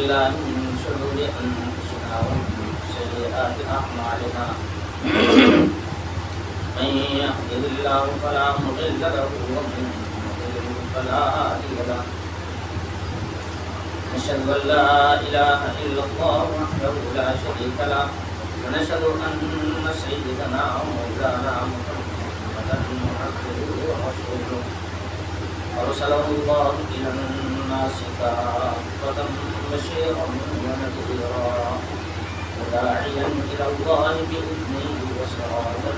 بالله من شرور أنفسنا ومن سيئات أعمالنا من يهده الله فلا مضل له ومن يضلل فلا هادي له نشهد أن لا إله إلا الله وحده لا شريك له ونشهد أن سيدنا ومولانا محمدا عبده ورسوله أرسله الله إلى الناس كافة بشيرا ونذيرا وداعيا إلى الله بإذنه وسراجا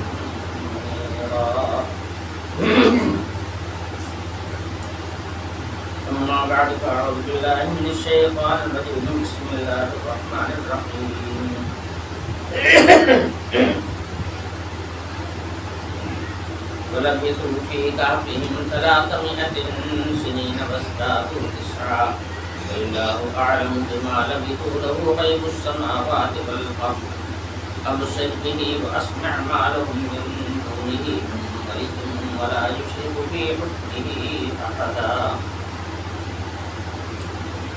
منيرا أما بعد فأعوذ بالله من الشيطان الرجيم بسم الله الرحمن الرحيم ولبثوا في كهفهم 300 سنين وازدادوا تسعا والله أعلم بما لبثوا له غيب السماوات والأرض أبصر به وأسمع ما لهم من دونه من ولي ولا يشرك في حكمه أحدا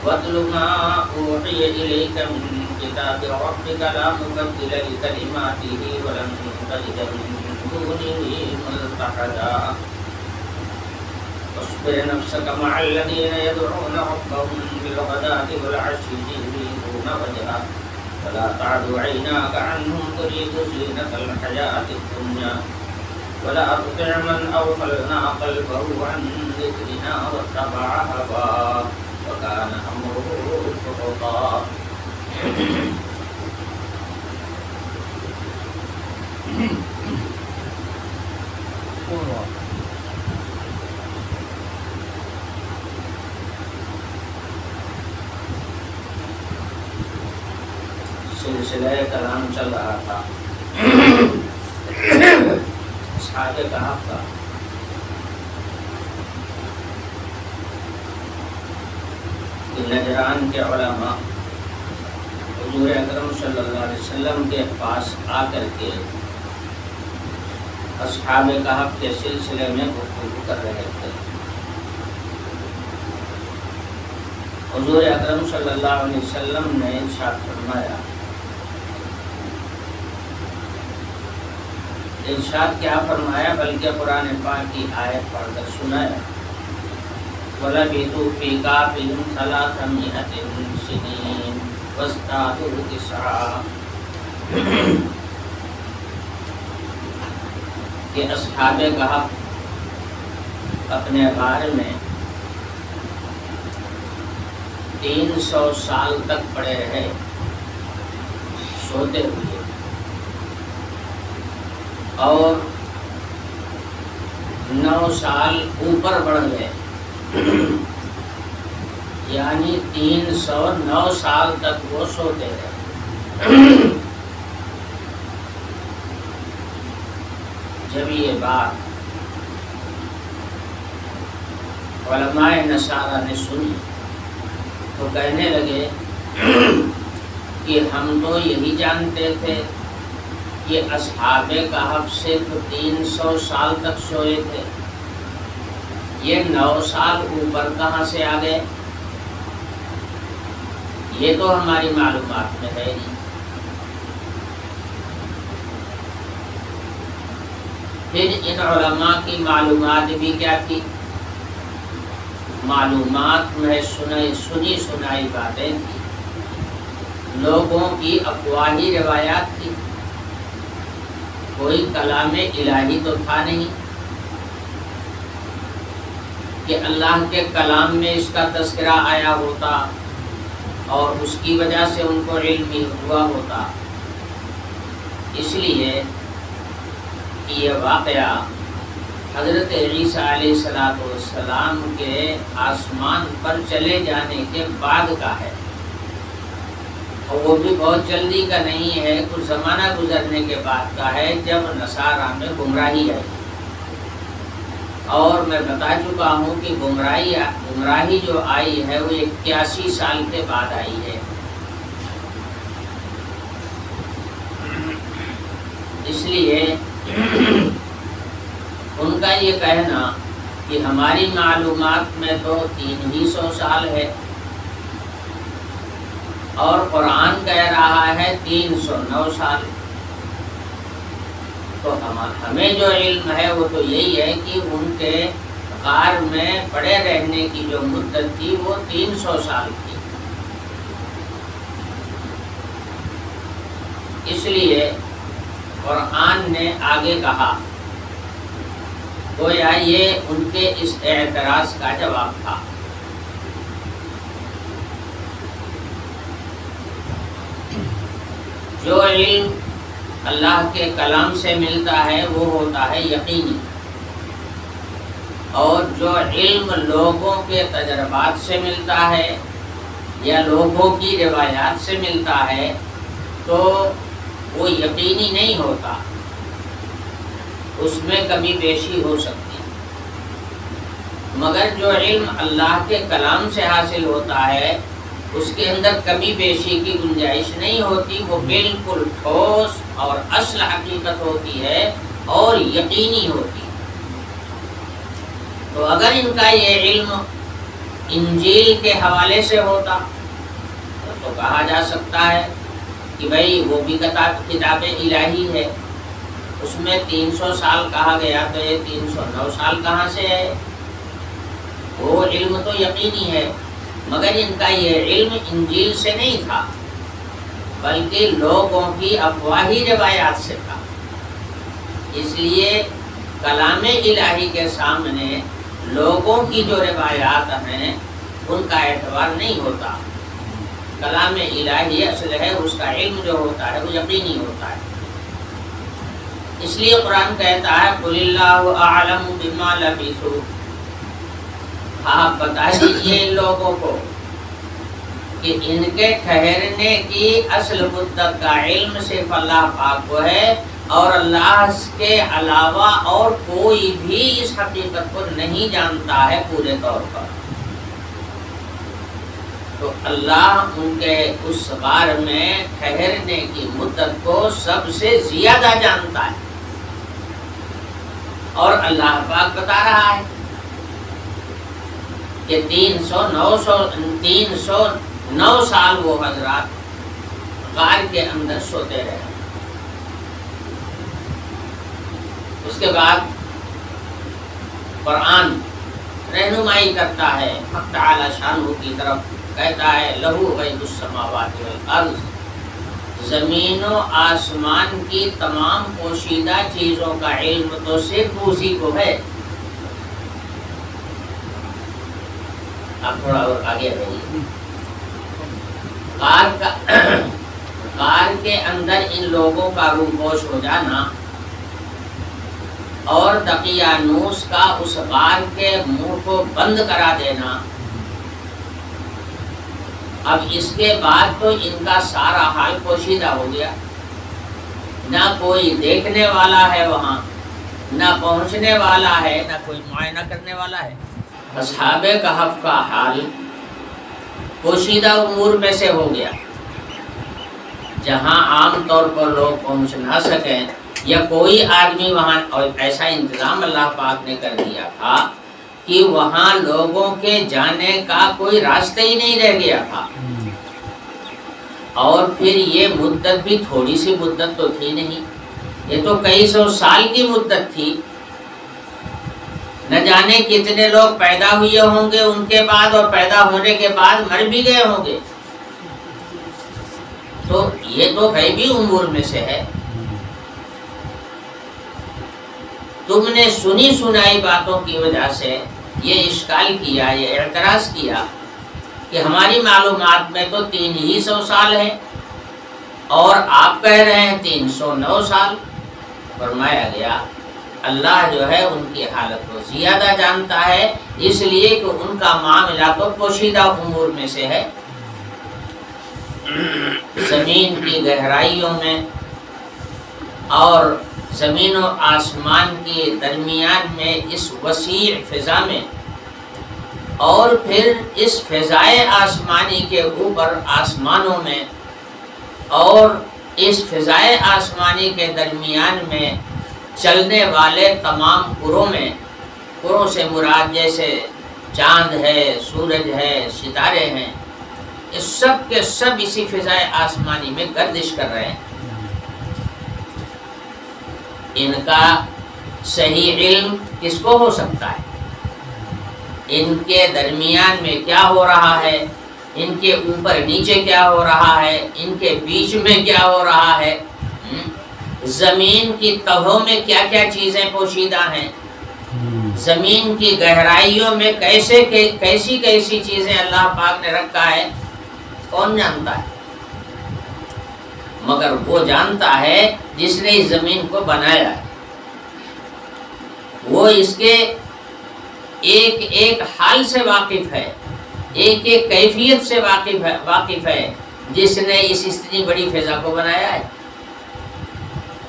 واتل ما أوحي إليك من كتاب ربك لا مبدل لكلماته ولن تجد من دونه ملتحدا واصبر نفسك مع الذين يدعون ربهم بالغداة والعشي يريدون وجهه ولا تعد عيناك عنهم تريد زينة الحياة الدنيا ولا تطع من أغفلنا قلبه عن ذكرنا واتبع هواه وكان أمره فرطا سلسلہ کلام چل رہا تھا اصحاب کہف کا نجران کے علماء حضور اکرم صلی اللہ علیہ وسلم کے پاس آ کر کے اصحاب کہف کے سلسلے میں گفتگو کر رہے تھے. حضور اکرم صلی اللہ علیہ وسلم نے ارشاد فرمایا. ارشاد کیا فرمایا بلکہ قرآن پاک کی آیت پڑھ کر سنایا. وَلَبِثُوا فِي كَهْفِهِمْ 300 سِنِينَ وَازْدَادُوا تِسْعًا کہ اصحاب کہف اپنے غار میں 300 سال تک پڑے رہے سوتے ہوئے اور 9 سال اوپر بڑھ گئے یعنی 309 سال تک وہ سوتے رہے. جب یہ بات علماء نصارہ نے سنی تو کہنے لگے کہ ہم تو یہی جانتے تھے کہ اصحاب کہف صرف 300 سال تک سوئے تھے. یہ 9 سال اوپر کہاں سے آ گئے؟ یہ تو ہماری معلومات میں ہے نہیں. پھر ان علماء کی معلومات بھی کیا تھی؟ معلومات میں سنی سنائی باتیں تھی، لوگوں کی افواہی روایات تھی، کوئی کلام الہی تو تھا نہیں کہ اللہ کے کلام میں اس کا تذکرہ آیا ہوتا اور اس کی وجہ سے ان کو علم ہوا ہوتا. اس لیے یہ واقعہ حضرت عیسیٰ علیہ السلام کے آسمان پر چلے جانے کے بعد کا ہے، اور وہ بھی بہت جلدی کا نہیں ہے، کچھ زمانہ گزرنے کے بعد کا ہے جب نصارہ میں گمراہی آئی. اور میں بتا چکا ہوں کہ گمراہی جو آئی ہے وہ 81 سال کے بعد آئی ہے. اس لیے ان کا یہ کہنا کہ ہماری معلومات میں تو 300 سال ہے، اور قرآن کہہ رہا ہے 309 سال۔ تو ہمیں جو علم ہے وہ تو یہی ہے کہ ان کے غار میں پڑے رہنے کی جو مدت تھی وہ 300 سال تھی۔ اس لیے قرآن نے آگے کہا، گویا یہ ان کے اس اعتراض کا جواب تھا۔ جو علم اللہ کے کلام سے ملتا ہے وہ ہوتا ہے یقینی، اور جو علم لوگوں کے تجربات سے ملتا ہے یا لوگوں کی روایات سے ملتا ہے تو وہ یقینی نہیں ہوتا، اس میں کمی بیشی ہو سکتی۔ مگر جو علم اللہ کے کلام سے حاصل ہوتا ہے اس کے اندر کمی بیشی کی گنجائش نہیں ہوتی، وہ بالکل ٹھوس اور اصل حقیقت ہوتی ہے اور یقینی ہوتی۔ تو اگر ان کا یہ علم انجیل کے حوالے سے ہوتا تو کہا جا سکتا ہے کہ بھئی وہ بھی کتاب الہی ہے، اس میں 300 سال کہا گیا تو یہ 309 سال کہاں سے ہے؟ وہ علم تو یقینی ہے، مگر ان کا یہ علم انجیل سے نہیں تھا بلکہ لوگوں کی افواہی روایات سے تھا۔ اس لیے کلام الہی کے سامنے لوگوں کی جو روایات ہیں ان کا اعتبار نہیں ہوتا۔ کلام الہی اصل ہے، اس کا علم جو ہوتا ہے وہ یقینی ہوتا ہے۔ اس لیے قرآن کہتا ہے قُلِ اللَّهُ أَعْلَمُ بِمَا لَبِثُوا، آپ بتا دیجئے ان لوگوں کو کہ ان کے ٹھہرنے کی اصل مدت کا علم صرف اللہ پاک کو ہے، اور اللہ کے علاوہ اور کوئی بھی اس حقیقت کو نہیں جانتا ہے پورے طور پر۔ تو اللہ ان کے اس غار میں ٹھہرنے کی مدت کو سب سے زیادہ جانتا ہے، اور اللہ پاک بتا رہا ہے کہ 309 سال وہ حضرات غار کے اندر سوتے رہے۔ اس کے بعد قرآن رہنمائی کرتا ہے حق تعالی شانہ کی طرف، کہتا ہے لہو غیب السماوات والارض، زمین و آسمان کی تمام پوشیدہ چیزوں کا علم تو صرف اسی کو ہے۔ اب تھوڑا اور آگے رہیے۔ غار کے اندر ان لوگوں کا روپوش ہو جانا اور دقیانوس کا اس غار کے منہ کو بند کرا دینا، اب اس کے بعد تو ان کا سارا حال پوشیدہ ہو گیا، نہ کوئی دیکھنے والا ہے وہاں، نہ پہنچنے والا ہے، نہ کوئی معائنہ کرنے والا ہے۔ اصحاب کہف کا حال پوشیدہ امور میں سے ہو گیا، جہاں عام طور پر لوگ پہنچ نہ سکیں یا کوئی آدمی وہاں، اور ایسا انتظام اللہ پاک نے کر دیا تھا کہ وہاں لوگوں کے جانے کا کوئی راستہ ہی نہیں رہ گیا تھا۔ اور پھر یہ مدت بھی تھوڑی سی مدت تو تھی نہیں، یہ تو کئی سو سال کی مدت تھی، نہ جانے کتنے لوگ پیدا ہوئے ہوں گے ان کے بعد، اور پیدا ہونے کے بعد مر بھی گئے ہوں گے۔ تو یہ تو غیبی امور میں سے ہے۔ تم نے سنی سنائی باتوں کی وجہ سے یہ اشکال کیا، یہ اعتراض کیا کہ ہماری معلومات میں تو 300 سال ہے اور آپ کہہ رہے ہیں 309 سال۔ فرمایا گیا اللہ جو ہے ان کی حالت کو زیادہ جانتا ہے، اس لیے کہ ان کا معاملہ تو پوشیدہ امور میں سے ہے۔ زمین کی گہرائیوں میں اور زمین و آسمان کے درمیان میں اس وسیع فضا میں، اور پھر اس فضائے آسمانی کے اوپر آسمانوں میں، اور اس فضائے آسمانی کے درمیان میں چلنے والے تمام پروں میں، پروں سے مراد جیسے چاند ہے، سورج ہے، ستارے ہیں، یہ سب کے سب اسی فضائے آسمانی میں گردش کر رہے ہیں. ان کا صحیح علم کس کو ہو سکتا ہے؟ ان کے درمیان میں کیا ہو رہا ہے، ان کے اوپر نیچے کیا ہو رہا ہے، ان کے بیچ میں کیا ہو رہا ہے، زمین کی تہوں میں کیا کیا چیزیں پوشیدہ ہیں، زمین کی گہرائیوں میں کیسی کیسی چیزیں اللہ پاک نے رکھا ہے، کون جانتا ہے؟ مگر وہ جانتا ہے جس نے اس زمین کو بنایا ہے. وہ اس کے ایک ایک حال سے واقف ہے، ایک ایک کیفیت سے واقف ہے. جس نے اس اتنی بڑی فضا کو بنایا ہے،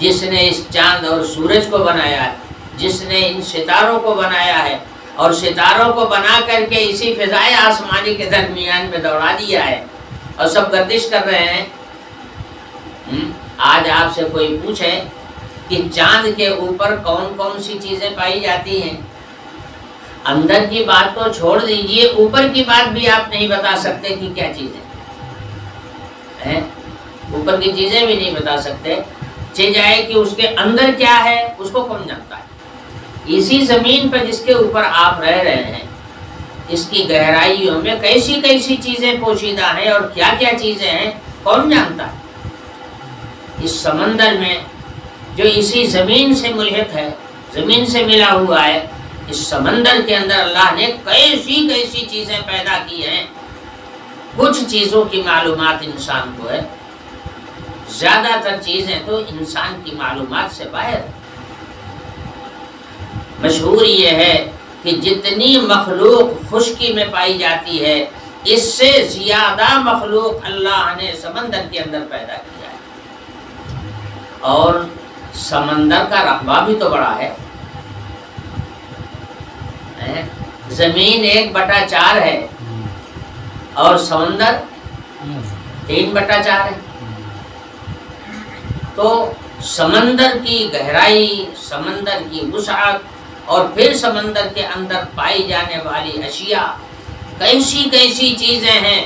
جس نے اس چاند اور سورج کو بنایا ہے، جس نے ان ستاروں کو بنایا ہے اور ستاروں کو بنا کر کے اسی فضائے آسمانی کے درمیان میں دوڑا دیا ہے اور سب گردش کر رہے ہیں. آج آپ سے کوئی پوچھے کہ چاند کے اوپر کون کون سی چیزیں پائی جاتی ہیں، اندر کی بات تو چھوڑ دیجئے، اوپر کی بات بھی آپ نہیں بتا سکتے کہ کیا چیزیں ہیں. اوپر کی چیزیں بھی نہیں بتا سکتے، چل جائے کہ اس کے اندر کیا ہے اس کو کون جانتا ہے. اسی زمین پر جس کے اوپر آپ رہ رہے ہیں، اس کی گہرائیوں میں کیسی کیسی چیزیں پوشیدہ ہیں اور کیا کیا چیزیں ہیں کون جانتا ہے. اس سمندر میں جو اسی زمین سے ملحق ہے، زمین سے ملا ہوا ہے، اس سمندر کے اندر اللہ نے کیسی کیسی چیزیں پیدا کی ہیں. کچھ چیزوں کی معلومات انسان کو ہے، زیادہ تر چیزیں تو انسان کی معلومات سے باہر ہے. مشہور یہ ہے کہ جتنی مخلوق خشکی میں پائی جاتی ہے، اس سے زیادہ مخلوق اللہ نے سمندر کے اندر پیدا کیا ہے. اور سمندر کا رقبہ بھی تو بڑا ہے. زمین 1/4 ہے اور سمندر 3/4 ہے. تو سمندر کی گہرائی، سمندر کی وسعت اور پھر سمندر کے اندر پائی جانے والی اشیاء کیسی کیسی چیزیں ہیں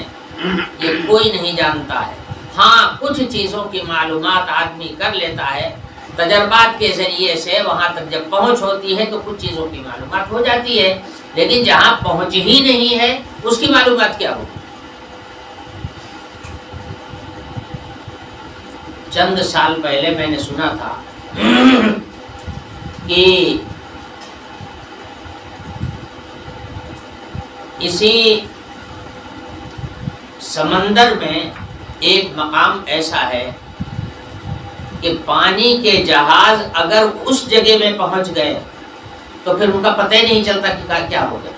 یہ کوئی نہیں جانتا ہے. ہاں کچھ چیزوں کی معلومات آدمی کر لیتا ہے، تجربات کے ذریعے سے وہاں تک جب پہنچ ہوتی ہے تو کچھ چیزوں کی معلومات ہو جاتی ہے، لیکن جہاں پہنچ ہی نہیں ہے اس کی معلومات کیا ہوگی. چند سال پہلے میں نے سنا تھا کہ اسی سمندر میں ایک مقام ایسا ہے کہ پانی کے جہاز اگر اس جگہ میں پہنچ گئے تو پھر ان کا پتہ ہی نہیں چلتا کہ کیا ہو گیا.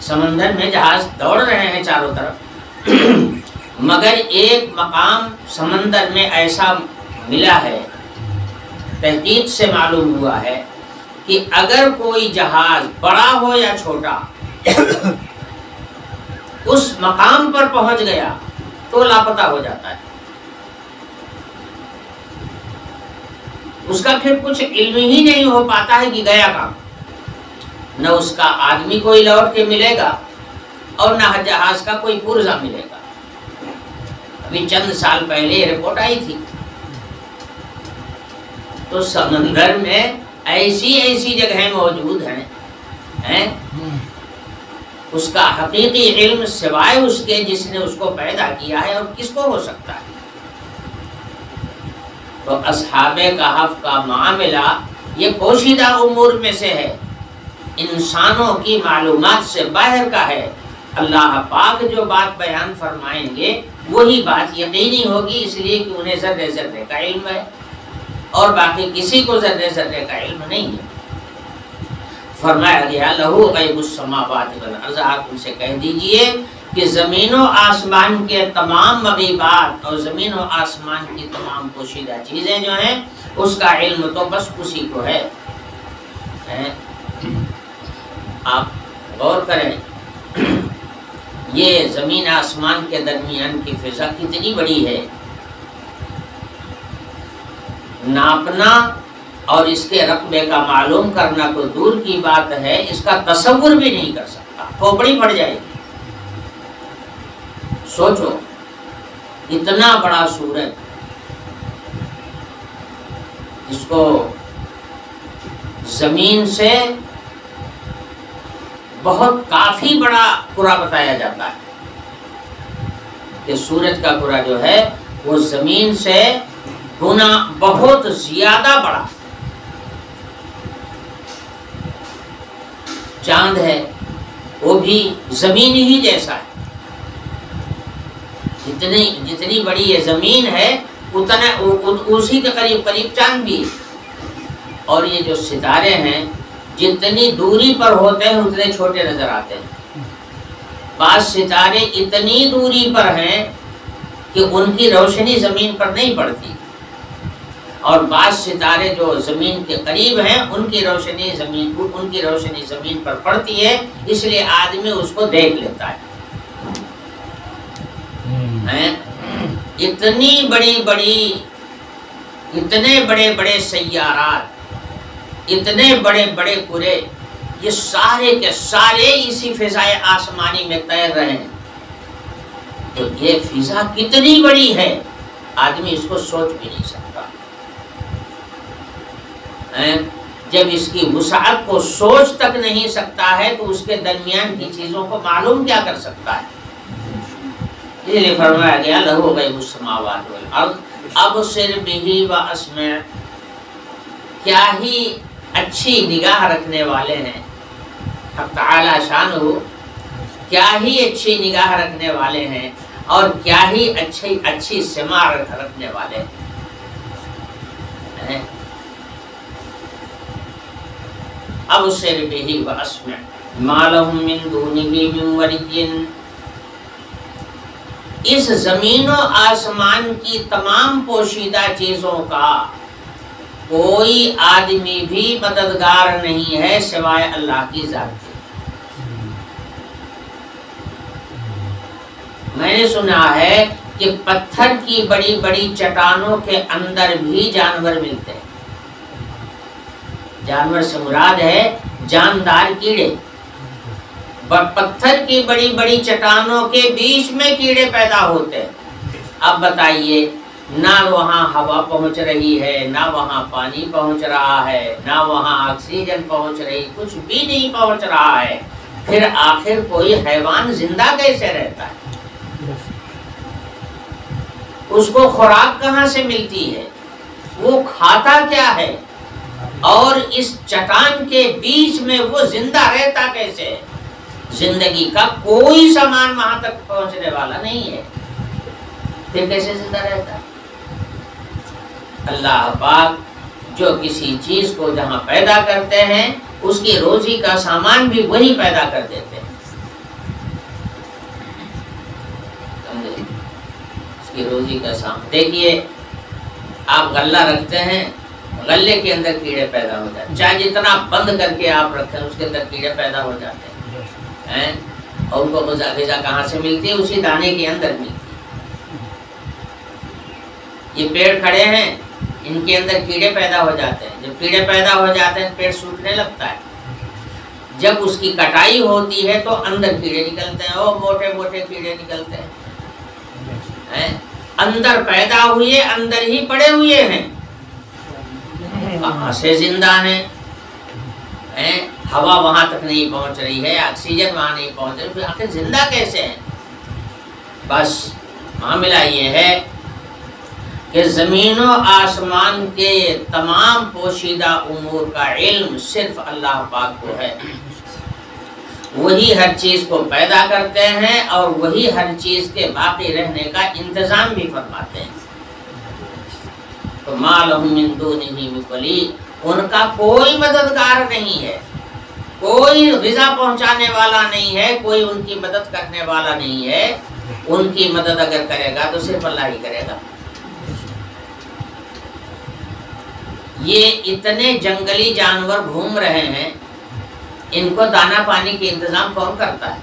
سمندر میں جہاز دوڑ رہے ہیں چاروں طرف، مگر ایک مقام سمندر میں ایسا ملا ہے، تحقیق سے معلوم ہوا ہے کہ اگر کوئی جہاز بڑا ہو یا چھوٹا اس مقام پر پہنچ گیا تو لاپتہ ہو جاتا ہے. اس کا پھر کچھ علم ہی نہیں ہو پاتا ہے کہ گیا کہاں. نہ اس کا آدمی کوئی لوٹ کے ملے گا اور نہ جہاز کا کوئی پرزہ ملے گا. ابھی چند سال پہلے یہ رپورٹ آئی تھی. تو سمندر میں ایسی ایسی جگہیں موجود ہیں، اس کا حقیقی علم سوائے اس کے جس نے اس کو پیدا کیا ہے اور کس کو ہو سکتا ہے. تو اصحاب کہف کا معاملہ یہ پوشیدہ امور میں سے ہے، انسانوں کی معلومات سے باہر کا ہے. اللہ پاک جو بات بیان فرمائیں گے وہی بات یقینی ہوگی، اس لیے کہ انہیں ذرے ذرے کا علم ہے اور باقی کسی کو ذرے ذرے کا علم نہیں ہے. فرمایا گیا لہو غیب السماوات والارض، آپ ان سے کہہ دیجئے کہ زمین و آسمان کے تمام مغیبات اور زمین و آسمان کی تمام پوشیدہ چیزیں جو ہیں اس کا علم تو بس اسی کو ہے. آپ غور کریں یہ زمین آسمان کے درمیان کی فضا کتنی بڑی ہے. ناپنا اور اس کے رقبے کا معلوم کرنا تو دور کی بات ہے، اس کا تصور بھی نہیں کر سکتا، کھوپڑی پڑ جائے گی. سوچو اتنا بڑا سورج، جس کو زمین سے بہت کافی بڑا کرہ بتایا جاتا ہے کہ سورج کا کرہ جو ہے وہ زمین سے گنا بہت زیادہ بڑا. چاند ہے وہ بھی زمین ہی جیسا ہے. جتنی بڑی یہ زمین ہے اتنا اسی کے قریب قریب چاند بھی. اور یہ جو ستارے ہیں جتنی دوری پر ہوتے ہیں اتنے چھوٹے نظر آتے ہیں. بعض ستارے اتنی دوری پر ہیں کہ ان کی روشنی زمین پر نہیں پڑتی، اور بعض ستارے جو زمین کے قریب ہیں ان کی روشنی زمین پر پڑتی ہے، اس لیے آدمی اس کو دیکھ لیتا ہے. اتنی بڑی اتنے بڑے بڑے سیارات، اتنے بڑے بڑے کرے، یہ سارے کے سارے اسی فضائے آسمانی میں تیر رہے ہیں. تو یہ فضا کتنی بڑی ہے آدمی اس کو سوچ بھی نہیں سکتا. جب اس کی وسعت کو سوچ تک نہیں سکتا ہے تو اس کے درمیان کی چیزوں کو معلوم کیا کر سکتا ہے. اس لیے فرمایا گیا لہو غیب السماوات والارض ابصر بہ واسمع. کیا ہی اچھی نگاہ رکھنے والے ہیں حق تعالی شانہ، کیا ہی اچھی نگاہ رکھنے والے ہیں اور کیا ہی اچھی سماع رکھنے والے ہیں. ابصر بہ واسمع ما لهم من دونه من ولی. اس زمین و آسمان کی تمام پوشیدہ چیزوں کا کوئی آدمی بھی مددگار نہیں ہے سوائے اللہ کی ذات کے. میں نے سنا ہے کہ پتھر کی بڑی بڑی چٹانوں کے اندر بھی جانور ملتے ہیں. جانور سے مراد ہے جاندار کیڑے. پتھر کی بڑی بڑی چٹانوں کے بیچ میں کیڑے پیدا ہوتے ہیں. اب بتائیے، نہ وہاں ہوا پہنچ رہی ہے، نہ وہاں پانی پہنچ رہا ہے، نہ وہاں آکسیجن پہنچ رہی، کچھ بھی نہیں پہنچ رہا ہے. پھر آخر کوئی حیوان زندہ کیسے رہتا ہے؟ اس کو خوراک کہاں سے ملتی ہے؟ وہ کھاتا کیا ہے؟ اور اس چٹان کے بیچ میں وہ زندہ رہتا کیسے ہے؟ زندگی کا کوئی سامان وہاں تک پہنچنے والا نہیں ہے، پھر کیسے زندہ رہتا ہے؟ اللہ پاک جو کسی چیز کو جہاں پیدا کرتے ہیں اس کی روزی کا سامان بھی وہی پیدا کر دیتے ہیں. اس کی روزی کا سامان دیکھیے، آپ غلہ رکھتے ہیں، غلے کے اندر کیڑے پیدا ہو جاتے ہیں. چاہے جتنا بند کر کے آپ رکھیں اس کے اندر کیڑے پیدا ہو جاتے ہیں. اور ان کو غذا کہاں سے ملتی ہے؟ اسی دانے کے اندر ملتی ہے. یہ پیڑ کھڑے ہیں، ان کے اندر کیڑے پیدا ہو جاتے ہیں. جب کیڑے پیدا ہو جاتے ہیں پیڑ سوکھنے لگتا ہے. جب اس کی کٹائی ہوتی ہے تو اندر کیڑے نکلتے ہیں، اور موٹے موٹے کیڑے نکلتے ہیں. اندر پیدا ہوئے اندر ہی پڑے ہوئے ہیں، کہاں سے زندہ ہیں؟ ہوا وہاں تک نہیں پہنچ رہی ہے، آکسیجن وہاں نہیں پہنچ رہی، پھر آخر زندہ کیسے ہیں؟ بس معاملہ یہ ہے کہ زمین و آسمان کے تمام پوشیدہ امور کا علم صرف اللہ پاک کو ہے. وہی ہر چیز کو پیدا کرتے ہیں اور وہی ہر چیز کے باقی رہنے کا انتظام بھی فرماتے ہیں. تو ما لہم من دونہ من ولی، ان کا کوئی مددگار نہیں ہے، کوئی غذا پہنچانے والا نہیں ہے، کوئی ان کی مدد کرنے والا نہیں ہے. ان کی مدد اگر کرے گا تو صرف اللہ ہی کرے گا. یہ اتنے جنگلی جانور گھوم رہے ہیں، ان کو دانا پانی کے انتظام کون کرتا ہے؟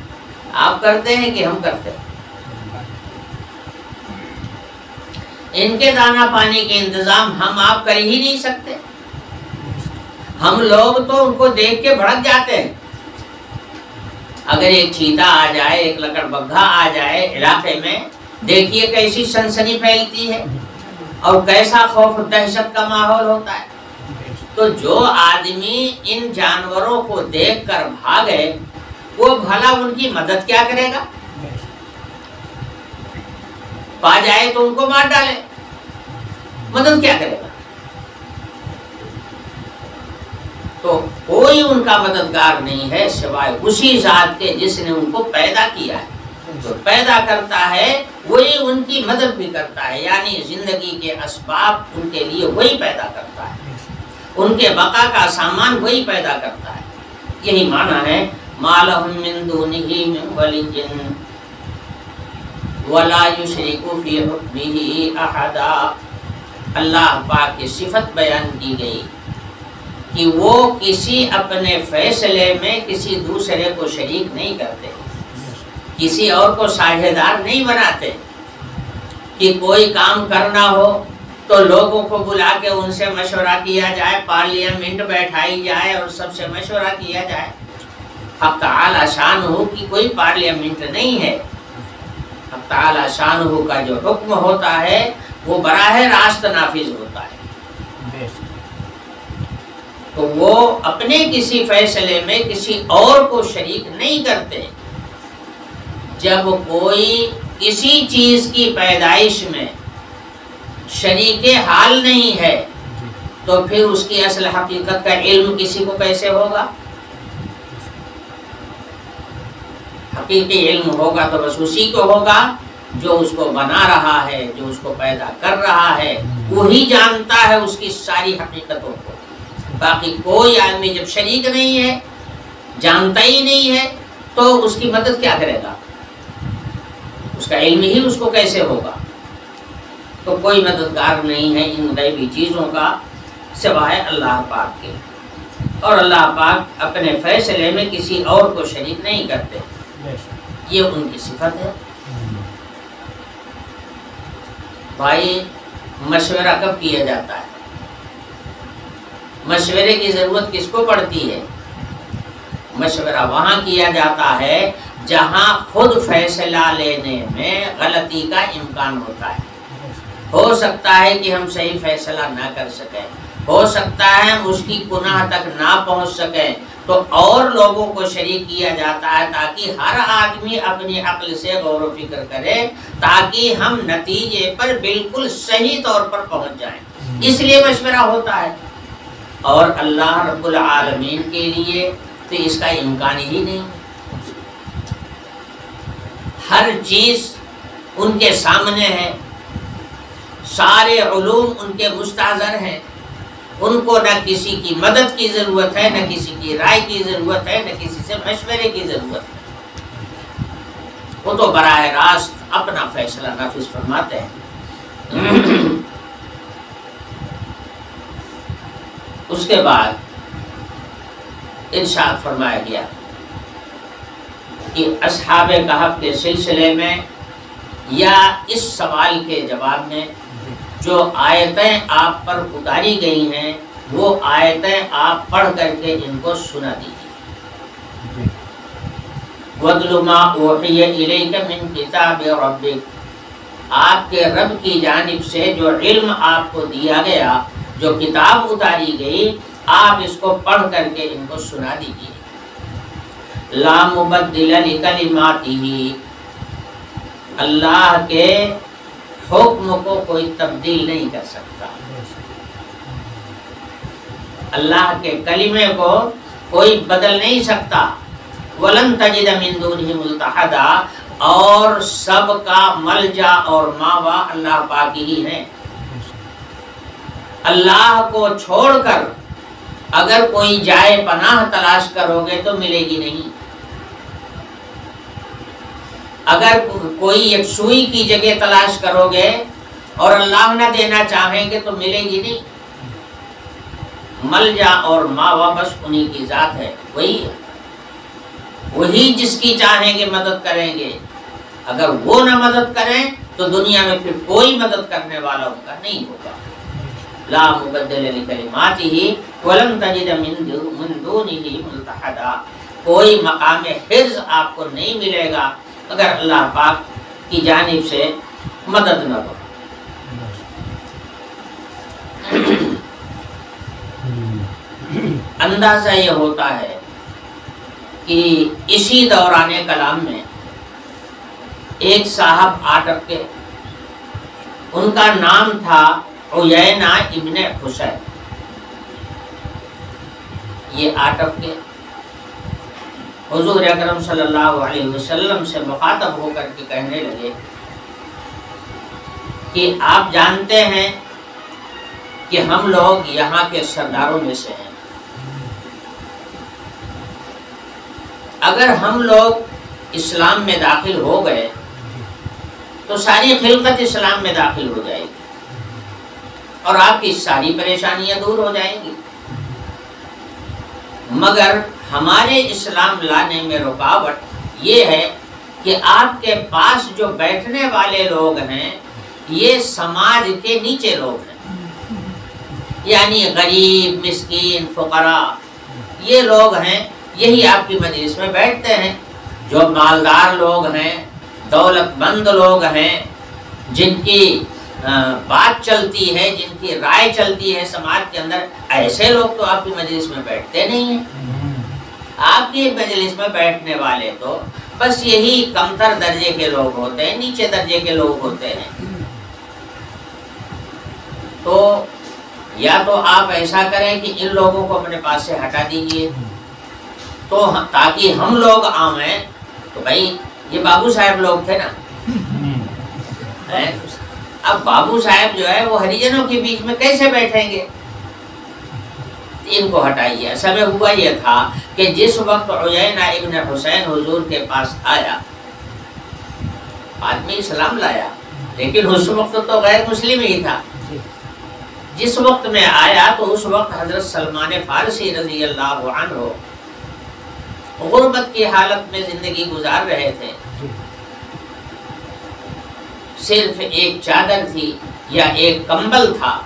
آپ کرتے ہیں کہ ہم کرتے ہیں؟ ان کے دانا پانی کے انتظام ہم آپ کر ہی نہیں سکتے. ہم لوگ تو ان کو دیکھ کے بھڑک جاتے ہیں. اگر ایک چیتا آ جائے، ایک لکڑ بگھا آ جائے علاقے میں، دیکھیے کیسی سنسنی پھیلتی ہے اور کیسا خوف و دہشت کا ماحول ہوتا ہے۔ تو جو آدمی ان جانوروں کو دیکھ کر بھاگے وہ بھلا ان کی مدد کیا کرے گا؟ پا جائے تو ان کو مار ڈالے، مدد کیا کرے گا؟ تو کوئی ان کا مددگار نہیں ہے سوائے اسی ذات کے جس نے ان کو پیدا کیا ہے۔ جو پیدا کرتا ہے وہی ان کی مدد بھی کرتا ہے، یعنی زندگی کے اسباب ان کے لیے وہی پیدا کرتا ہے، ان کے بقا کا سامان وہی پیدا کرتا ہے۔ یہی معنی ہے ما لهم من دونه من ولی ولا یشرک فی حکمہ احدا۔ اللہ پاک کی صفت بیان کی گئی کہ وہ کسی اپنے فیصلے میں کسی دوسرے کو شریک نہیں کرتے، کسی اور کو ساجھیدار نہیں بناتے۔ کہ کوئی کام کرنا ہو تو لوگوں کو بلا کے ان سے مشورہ کیا جائے، پارلیمنٹ بیٹھائی جائے اور سب سے مشورہ کیا جائے۔ حق تعالی شانہ کی کوئی پارلیمنٹ نہیں ہے۔ حق تعالی شانہ کا جو حکم ہوتا ہے وہ براہ راست نافذ ہوتا ہے۔ تو وہ اپنے کسی فیصلے میں کسی اور کو شریک نہیں کرتے۔ جب کوئی کسی چیز کی پیدائش میں شریک حال نہیں ہے تو پھر اس کی اصل حقیقت کا علم کسی کو کیسے ہوگا؟ حقیقی علم ہوگا تو بس اسی کو ہوگا جو اس کو بنا رہا ہے، جو اس کو پیدا کر رہا ہے، وہی جانتا ہے اس کی ساری حقیقتوں کو۔ باقی کوئی آدمی جب شریک نہیں ہے، جانتا ہی نہیں ہے، تو اس کی مدد کیا کرے گا؟ اس کا علم ہی اس کو کیسے ہوگا؟ تو کوئی مددگار نہیں ہے ان غیبی چیزوں کا سوائے اللہ پاک کے، اور اللہ پاک اپنے فیصلے میں کسی اور کو شریک نہیں کرتے۔ یہ ان کی صفت ہے۔ بھائی مشورہ کب کیا جاتا ہے؟ مشورے کی ضرورت کس کو پڑتی ہے؟ مشورہ وہاں کیا جاتا ہے جہاں خود فیصلہ لینے میں غلطی کا امکان ہوتا ہے۔ ہو سکتا ہے کہ ہم صحیح فیصلہ نہ کر سکیں، ہو سکتا ہے ہم اس کی کنہ تک نہ پہنچ سکیں، تو اور لوگوں کو شریک کیا جاتا ہے تاکہ ہر آدمی اپنی عقل سے غور و فکر کرے، تاکہ ہم نتیجے پر بالکل صحیح طور پر پہنچ جائیں۔ اس لیے مشورہ ہوتا ہے۔ اور اللہ رب العالمین کے لیے تو اس کا امکان ہی نہیں۔ ہر چیز ان کے سامنے ہے، سارے علوم ان کے مستحضر ہیں، ان کو نہ کسی کی مدد کی ضرورت ہے، نہ کسی کی رائے کی ضرورت ہے، نہ کسی سے مشورے کی ضرورت ہے۔ وہ تو براہ راست اپنا فیصلہ نافذ فرماتے ہیں۔ اس کے بعد ارشاد فرمایا گیا کہ اصحاب کہف کے سلسلے میں یا اس سوال کے جواب میں جو آیتیں آپ پر اتاری گئی ہیں وہ آیتیں آپ پڑھ کر کے ان کو سنا دیجیے۔ وَاتْلُ مَا أُوحِيَ إِلَيْكَ مِنْ كِتَابِ رَبِّكَ، آپ کے رب کی جانب سے جو علم آپ کو دیا گیا، جو کتاب اتاری گئی، آپ اس کو پڑھ کر کے ان کو سنا دیجیے۔ لا مبدل لکلماتہ، اللہ کے حکم کو کوئی تبدیل نہیں کر سکتا، اللہ کے کلمے کو کوئی بدل نہیں سکتا۔ ولن تجد من دونہ ملتحدا، اور سب کا ملجا اور ماوا اللہ پاک ہی ہے۔ اللہ کو چھوڑ کر اگر کوئی جائے پناہ تلاش کرو گے تو ملے گی نہیں۔ اگر کوئی یکسوئی کی جگہ تلاش کرو گے اور اللہ نہ دینا چاہیں گے تو ملے گی نہیں۔ ملجا اور ماوا بس انہی کی ذات ہے، وہی جس کی چاہیں گے مدد کریں گے۔ اگر وہ نہ مدد کریں تو دنیا میں پھر کوئی مدد کرنے والا ان کا نہیں ہوگا۔ لا مبدل لکلماتہ ولن تجد من دونہ ملتحدا، کوئی مقام حفظ آپ کو نہیں ملے گا اگر اللہ پاک کی جانب سے مدد نہ ہو۔ اندازہ یہ ہوتا ہے کہ اسی دوران کلام میں ایک صاحب آٹپ ان کا نام تھا عیینہ ابن حسین۔ یہ آٹپ کے حضور اکرم صلی اللہ علیہ وسلم سے مخاطب ہو کر کے کہنے لگے کہ آپ جانتے ہیں کہ ہم لوگ یہاں کے سرداروں میں سے ہیں، اگر ہم لوگ اسلام میں داخل ہو گئے تو ساری خلقت اسلام میں داخل ہو جائے گی اور آپ کی ساری پریشانیاں دور ہو جائیں گی، مگر ہمارے اسلام لانے میں رکاوٹ یہ ہے کہ آپ کے پاس جو بیٹھنے والے لوگ ہیں یہ سماج کے نیچے لوگ ہیں، یعنی غریب، مسکین، فقراء، یہ لوگ ہیں، یہی آپ کی مجلس میں بیٹھتے ہیں۔ جو مالدار لوگ ہیں، دولت مند لوگ ہیں، جن کی بات چلتی ہے، جن کی رائے چلتی ہے سماج کے اندر، ایسے لوگ تو آپ کی مجلس میں بیٹھتے نہیں ہیں۔ آپ کی مجلس میں بیٹھنے والے تو بس یہی کمتر درجے کے لوگ ہوتے ہیں، نیچے درجے کے لوگ ہوتے ہیں۔ تو یا تو آپ ایسا کریں کہ ان لوگوں کو اپنے پاس سے ہٹا دیجئے تو تاکہ ہم لوگ عام ہیں۔ تو بھائی یہ بابو صاحب لوگ تھے نا، اب بابو صاحب جو ہے وہ ہریجنوں کے بیچ میں کیسے بیٹھیں گے؟ ان کو ہٹائیے۔ اصل میں ہوا یہ تھا کہ جس وقت عیینہ ابن حسین حضور کے پاس آیا، آدمی اسلام لایا لیکن اس وقت تو غیر مسلم ہی تھا۔ جس وقت میں آیا تو اس وقت حضرت سلمان فارسی رضی اللہ عنہ غربت کی حالت میں زندگی گزار رہے تھے۔ صرف ایک چادر تھی یا ایک کمبل تھا،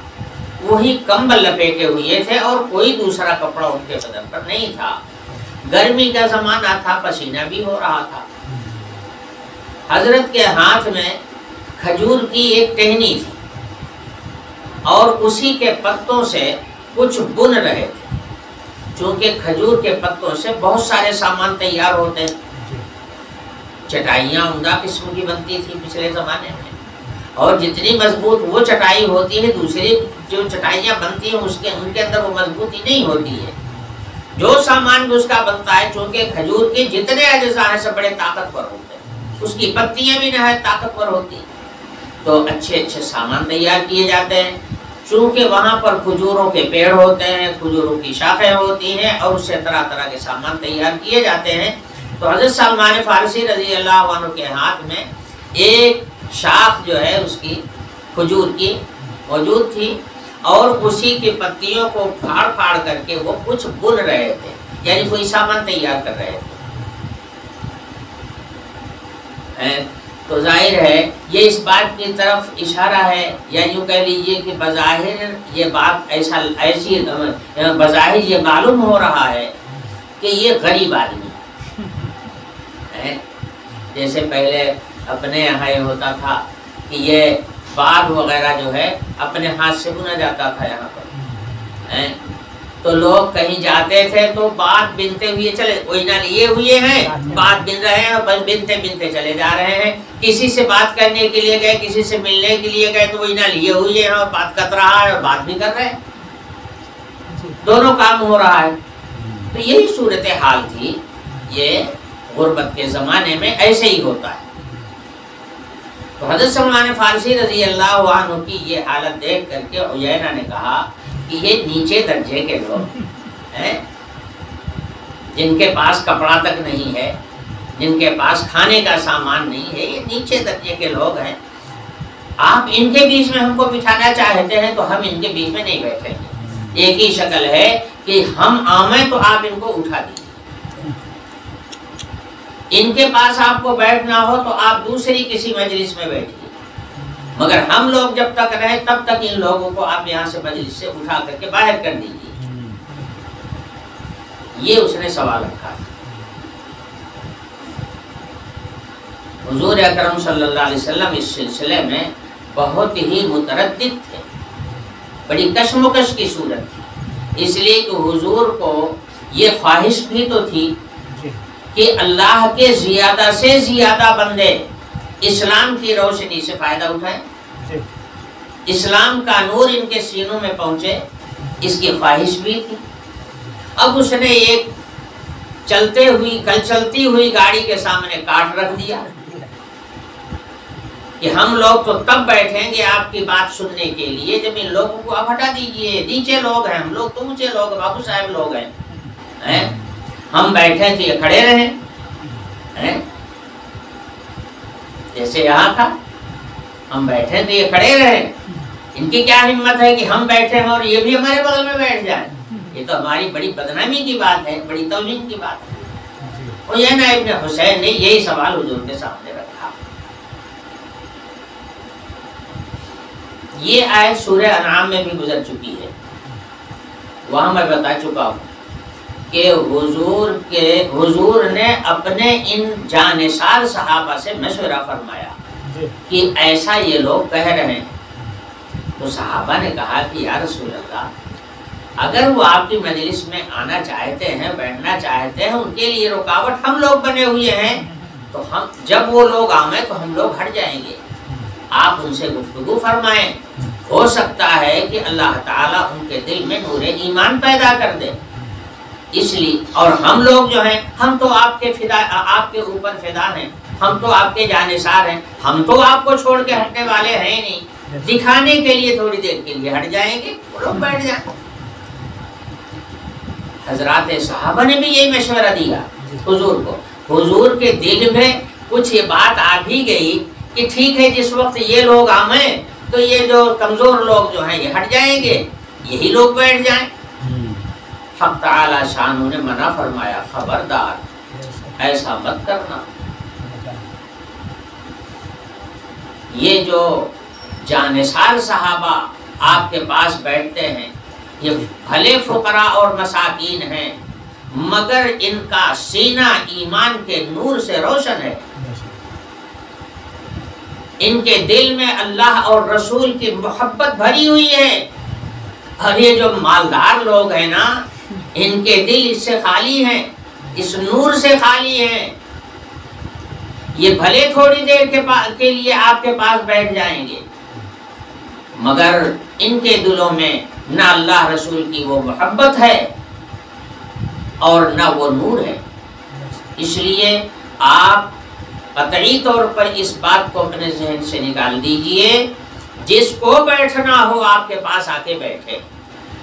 وہی کمبل لپیٹے ہوئے تھے اور کوئی دوسرا کپڑا ان کے بدن پر نہیں تھا۔ گرمی کا زمانہ تھا، پسینہ بھی ہو رہا تھا۔ حضرت کے ہاتھ میں کھجور کی ایک ٹہنی تھی اور اسی کے پتوں سے کچھ بن رہے تھے، چونکہ کھجور کے پتوں سے بہت سارے سامان تیار ہوتے ہیں۔ چٹائیاں عمدہ قسم کی بنتی تھی پچھلے زمانے میں، اور جتنی مضبوط وہ چٹائی ہوتی ہے، دوسری جو چٹائیاں بنتی ہیں ان کے اندر وہ مضبوطی نہیں ہوتی ہے۔ جو سامان بھی اس کا بنتا ہے، چونکہ کھجور کے جتنے اجزاء ہیں سب بڑے طاقتور ہوتے ہیں، اس کی پتیاں بھی نہایت طاقتور ہوتی ہیں، تو اچھے اچھے سامان تیار کیے جاتے ہیں۔ چونکہ وہاں پر کھجوروں کے پیڑ ہوتے ہیں، کھجوروں کی شاخیں ہوتی ہیں اور اس سے طرح طرح کے سامان تیار کیے جاتے ہیں۔ تو حضرت سلمان فارسی رضی اللہ عنہ کے ہاتھ میں ایک شاخ جو ہے اس کی کھجور کی موجود تھی اور اسی کی پتیوں کو پھاڑ پھاڑ کر کے وہ کچھ بن رہے تھے، یعنی کوئی سامان تیار کر رہے تھے۔ تو ظاہر ہے یہ اس بات کی طرف اشارہ ہے، یا یوں کہہ لیجئے کہ بظاہر یہ بات ایسی بظاہر یہ معلوم ہو رہا ہے کہ یہ غریب آدمی ہے۔ جیسے پہلے اپنے یہاں یہ ہوتا تھا کہ یہ باغ وغیرہ جو ہے اپنے ہاتھ سے بنا جاتا تھا یہاں پر، تو لوگ کہیں جاتے تھے تو بات بنتے ہوئے چلے، کوئی نہ لیے ہوئے ہیں، بات بن رہے ہیں اور بنتے بنتے چلے جا رہے ہیں۔ کسی سے بات کرنے کے لیے گئے، کسی سے ملنے کے لیے گئے تو وہی نہ لیے ہوئے ہیں اور بات کر رہا ہے اور بات بھی کر رہے ہیں، دونوں کام ہو رہا ہے۔ تو یہی صورتحال تھی، یہ غربت کے زمانے میں ایسے ہی ہوتا ہے۔ تو حضرت سلمان فارسی رضی اللہ عنہ کی یہ حالت دیکھ کر کے عیینہ نے کہا کہ یہ نیچے درجے کے لوگ ہیں، جن کے پاس کپڑا تک نہیں ہے، جن کے پاس کھانے کا سامان نہیں ہے، یہ نیچے درجے کے لوگ ہیں۔ آپ ان کے بیچ میں ہم کو بٹھانا چاہتے ہیں تو ہم ان کے بیچ میں نہیں بیٹھیں گے۔ ایک ہی شکل ہے کہ ہم آمیں تو آپ ان کو اٹھا دیجیے، ان کے پاس آپ کو بیٹھنا ہو تو آپ دوسری کسی مجلس میں بیٹھیے، مگر ہم لوگ جب تک رہیں تب تک ان لوگوں کو آپ یہاں سے مجلس سے اٹھا کر کے باہر کر دیجیے۔ یہ اس نے سوال رکھا تھا۔ حضور اکرم صلی اللہ علیہ وسلم اس سلسلے میں بہت ہی متردد تھے، بڑی کشمکش کی صورت تھی، اس لیے کہ حضور کو یہ خواہش بھی تو تھی کہ اللہ کے زیادہ سے زیادہ بندے اسلام کی روشنی سے فائدہ اٹھائیں، اسلام کا نور ان کے سینوں میں پہنچے، اس کی خواہش بھی تھی۔ اب اس نے ایک چلتی ہوئی گاڑی کے سامنے کاٹ رکھ دیا کہ ہم لوگ تو تب بیٹھیں گے آپ کی بات سننے کے لیے جب ان لوگوں کو آپ ہٹا دیجئے، نیچے لوگ ہیں ہم لوگ تو اونچے لوگ، بابو صاحب لوگ ہیں، ہم بیٹھے تو یہ کھڑے رہیں، جیسے یہاں تھا ہم بیٹھے تو یہ کھڑے رہیں، ان کی کیا ہمت ہے کہ ہم بیٹھے ہیں اور یہ بھی ہمارے بغل میں بیٹھ جائیں، یہ تو ہماری بڑی بدنامی کی بات ہے، بڑی توہین کی بات ہے۔ اور یہ نا ابن حسین نے یہی سوال حضور کے سامنے رکھا۔ یہ آیت سورہ انعام میں بھی گزر چکی ہے، وہاں میں بتا چکا ہوں کہ حضور نے اپنے ان جانثار صحابہ سے مشورہ فرمایا کہ ایسا یہ لوگ کہہ رہے ہیں، تو صحابہ نے کہا کہ یا رسول اللہ اگر وہ آپ کی مجلس میں آنا چاہتے ہیں، بیٹھنا چاہتے ہیں، ان کے لیے رکاوٹ ہم لوگ بنے ہوئے ہیں، تو ہم جب وہ لوگ آئیں تو ہم لوگ ہٹ جائیں گے، آپ ان سے گفتگو فرمائیں، ہو سکتا ہے کہ اللہ تعالیٰ ان کے دل میں نور ایمان پیدا کر دے، اس لیے اور ہم لوگ جو ہیں ہم تو آپ کے اوپر فدا ہیں، ہم تو آپ کے جانثار ہیں، ہم تو آپ کو چھوڑ کے ہٹنے والے ہیں نہیں، دکھانے کے لیے تھوڑی دیر کے لیے ہٹ جائیں گے، وہ لوگ بیٹھ جائیں۔ حضرات صحابہ نے بھی یہی مشورہ دیا حضور کو، حضور کے دل میں کچھ یہ بات آ بھی گئی کہ ٹھیک ہے جس وقت یہ لوگ آئیں تو یہ جو کمزور لوگ جو ہیں یہ ہٹ جائیں گے، یہی لوگ بیٹھ جائیں۔ حق تعالی شانہ نے منع فرمایا، خبردار ایسا مت کرنا۔ یہ جو جانثار صحابہ آپ کے پاس بیٹھتے ہیں یہ بھلے فقراء اور مساکین ہیں، مگر ان کا سینہ ایمان کے نور سے روشن ہے، ان کے دل میں اللہ اور رسول کی محبت بھری ہوئی ہے، اور یہ جو مالدار لوگ ہیں نا ان کے دل اس سے خالی ہیں، اس نور سے خالی ہیں، یہ بھلے تھوڑی دیر کے لیے آپ کے پاس بیٹھ جائیں گے، مگر ان کے دلوں میں نہ اللہ رسول کی وہ محبت ہے اور نہ وہ نور ہے۔ اس لیے آپ قطعی طور پر اس بات کو اپنے ذہن سے نکال دیجئے، جس کو بیٹھنا ہو آپ کے پاس آ کے بیٹھے،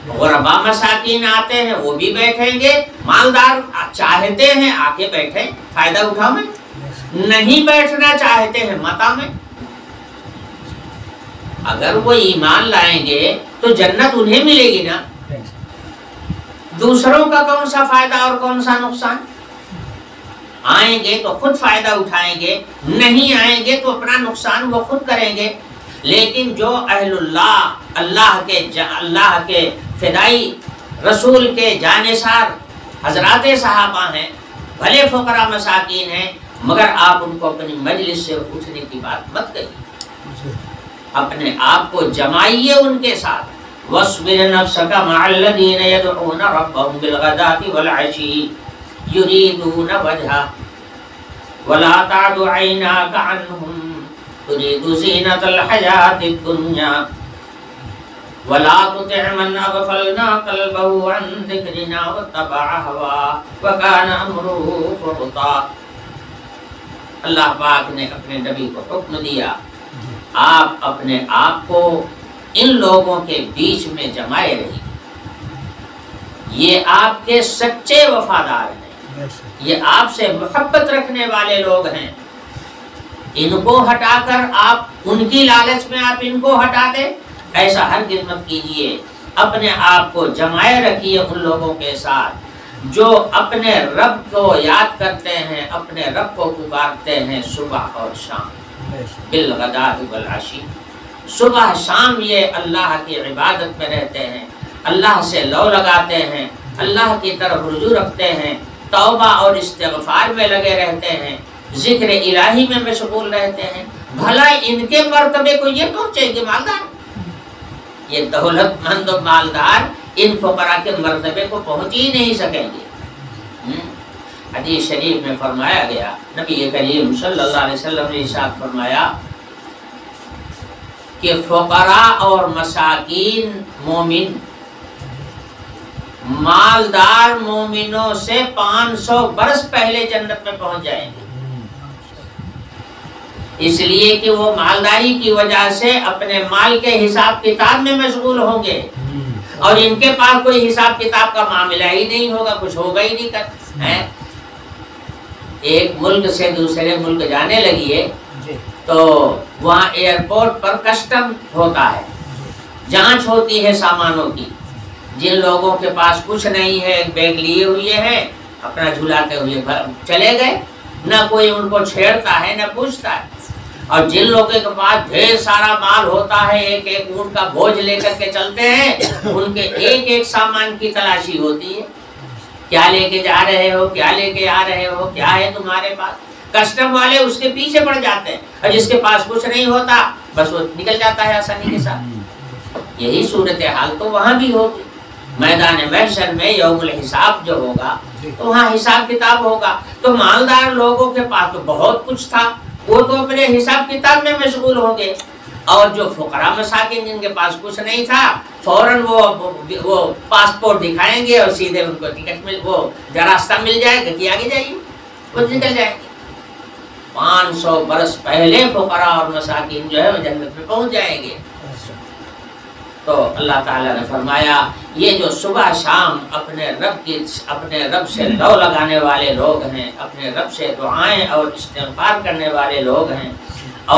غربا مساکین آتے ہیں وہ بھی بیٹھیں گے، مالدار چاہتے ہیں آ کے بیٹھیں فائدہ اٹھائیں، نہیں بیٹھنا چاہتے ہیں مت آئیں۔ اگر وہ ایمان لائیں گے تو جنت انہیں ملے گی نا، دوسروں کا کون سا فائدہ اور کون سا نقصان؟ آئیں گے تو خود فائدہ اٹھائیں گے، نہیں آئیں گے تو اپنا نقصان وہ خود کریں گے۔ لیکن جو اہل اللہ کے فدائی رسول کے جانثار حضرات صحابہ ہیں، بھلے فقراء مساکین ہیں، مگر آپ ان کو اپنی مجلس سے اٹھنے کی بات مت کہیے، اپنے آپ کو جمائیے ان کے ساتھ۔ وَاصْبِرْ نَفْسَكَ مَعَ الَّذِينَ يَدْعُونَ رَبَّهُمْ بِالْغَدَاةِ وَالْعَشِيِّ يُرِيدُونَ وَجْهَهُ وَلَا تَعْدُ عَيْنَاكَ عَنْهُمْ تُرِيدُ زِينَةَ الْحَيَاةِ الدُّنْيَا وَلَا تُطِعْ مَنْ أَغْفَلْنَا قَلْبَهُ عَنْ ذِكْرِنَا وَاتَّبَعَ هَوَاهُ وَكَانَ أَمْرُهُ فُرُطًا۔ اللہ پاک نے اپنے نبی کو حکم دیا آپ اپنے آپ کو ان لوگوں کے بیچ میں جمائے رہیے، یہ آپ کے سچے وفادار ہیں، یہ آپ سے محبت رکھنے والے لوگ ہیں، ان کو ہٹا کر آپ ان کی لالچ میں آپ ان کو ہٹا دیں، ایسا ہرگز مت کیجیے۔ اپنے آپ کو جمائے رکھیے ان لوگوں کے ساتھ جو اپنے رب کو یاد کرتے ہیں، اپنے رب کو پکارتے ہیں صبح اور شام، بالغداۃ والعشی، صبح شام یہ اللہ کی عبادت میں رہتے ہیں، اللہ سے لو لگاتے ہیں، اللہ کی طرف رجوع رکھتے ہیں، توبہ اور استغفار میں لگے رہتے ہیں، ذکر الہی میں مشغول رہتے ہیں، بھلا ان کے مرتبے کو یہ پہنچے گی مالدار؟ یہ دولت مند و مالدار ان فقراء کے مرتبے کو پہنچ ہی نہیں سکیں گے۔ حدیث شریف میں فرمایا گیا، نبی کریم صلی اللہ علیہ وسلم نے ارشاد فرمایا کہ فقراء اور مساکین مومن مالدار مومنوں سے 500 برس پہلے جنت میں پہنچ جائیں گے، اس لیے کہ وہ مالداری کی وجہ سے اپنے مال کے حساب کتاب میں مشغول ہوں گے، اور ان کے پاس کوئی حساب کتاب کا معاملہ ہی نہیں ہوگا، کچھ ہوگا ہی نہیں۔ ایک ملک سے دوسرے ملک جانے لگیے تو وہاں ایئرپورٹ پر کسٹم ہوتا ہے، جانچ ہوتی ہے سامانوں کی۔ جن لوگوں کے پاس کچھ نہیں ہے، ایک بیگ لیے ہوئے ہیں، اپنا جھلاتے ہوئے چلے گئے، نہ کوئی ان کو چھیڑتا ہے نہ پوچھتا ہے۔ اور جن لوگوں کے پاس ڈھیر سارا مال ہوتا ہے، ایک ایک اونٹ کا بوجھ لے کر کے چلتے ہیں، ان کے ایک ایک سامان کی تلاشی ہوتی ہے، کیا لے کے جا رہے ہو، کیا لے کے آ رہے ہو، کیا ہے تمہارے پاس۔ کسٹم والے اس کے پیچھے پڑ جاتے ہیں، اور جس کے پاس کچھ نہیں ہوتا بس وہ نکل جاتا ہے آسانی کے ساتھ۔ یہی صورتحال تو وہاں بھی ہوگی، میدان محشر میں یوم الحساب جو ہوگا تو وہاں حساب کتاب ہوگا۔ تو مالدار لوگوں کے پاس تو بہت کچھ تھا، وہ تو اپنے حساب کتاب میں مشغول ہوں گے، اور جو فقراء مساکین جن کے پاس کچھ نہیں تھا فوراً وہ پاسپورٹ دکھائیں گے اور سیدھے ان کو ٹکٹ وہ راستہ مل جائے گا کہ آگے جائیے، وہ نکل جائیں گے۔ 500 برس پہلے فقراء اور مساکین جو ہے وہ جنت میں پہنچ جائیں گے۔ تو اللہ تعالیٰ نے فرمایا یہ جو صبح شام اپنے رب سے لو لگانے والے لوگ ہیں، اپنے رب سے دعائیں اور استغفار کرنے والے لوگ ہیں،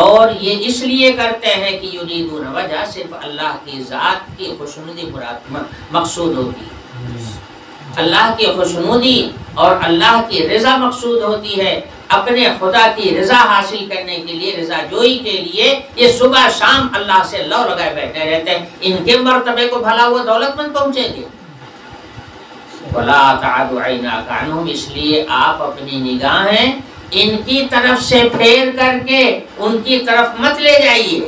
اور یہ اس لیے کرتے ہیں کہ یریدون وجہ صرف اللہ کی ذات کی خوشنودی مقصود ہوتی ہے، اللہ کی خوشنودی اور اللہ کی رضا مقصود ہوتی ہے۔ اپنے خدا کی رضا حاصل کرنے کے لیے، رضا جوئی کے لیے یہ صبح شام اللہ سے لو لگائے بیٹھے رہتے ہیں۔ ان کے مرتبے کو بھلا وہ دولت مند پہنچیں گے۔ وَلَا تَعْدُ عَيْنَاكَ عَنْهُمْ، اس لیے آپ اپنی نگاہیں ان کی طرف سے پھیر کر کے ان کی طرف مت لے جائیے۔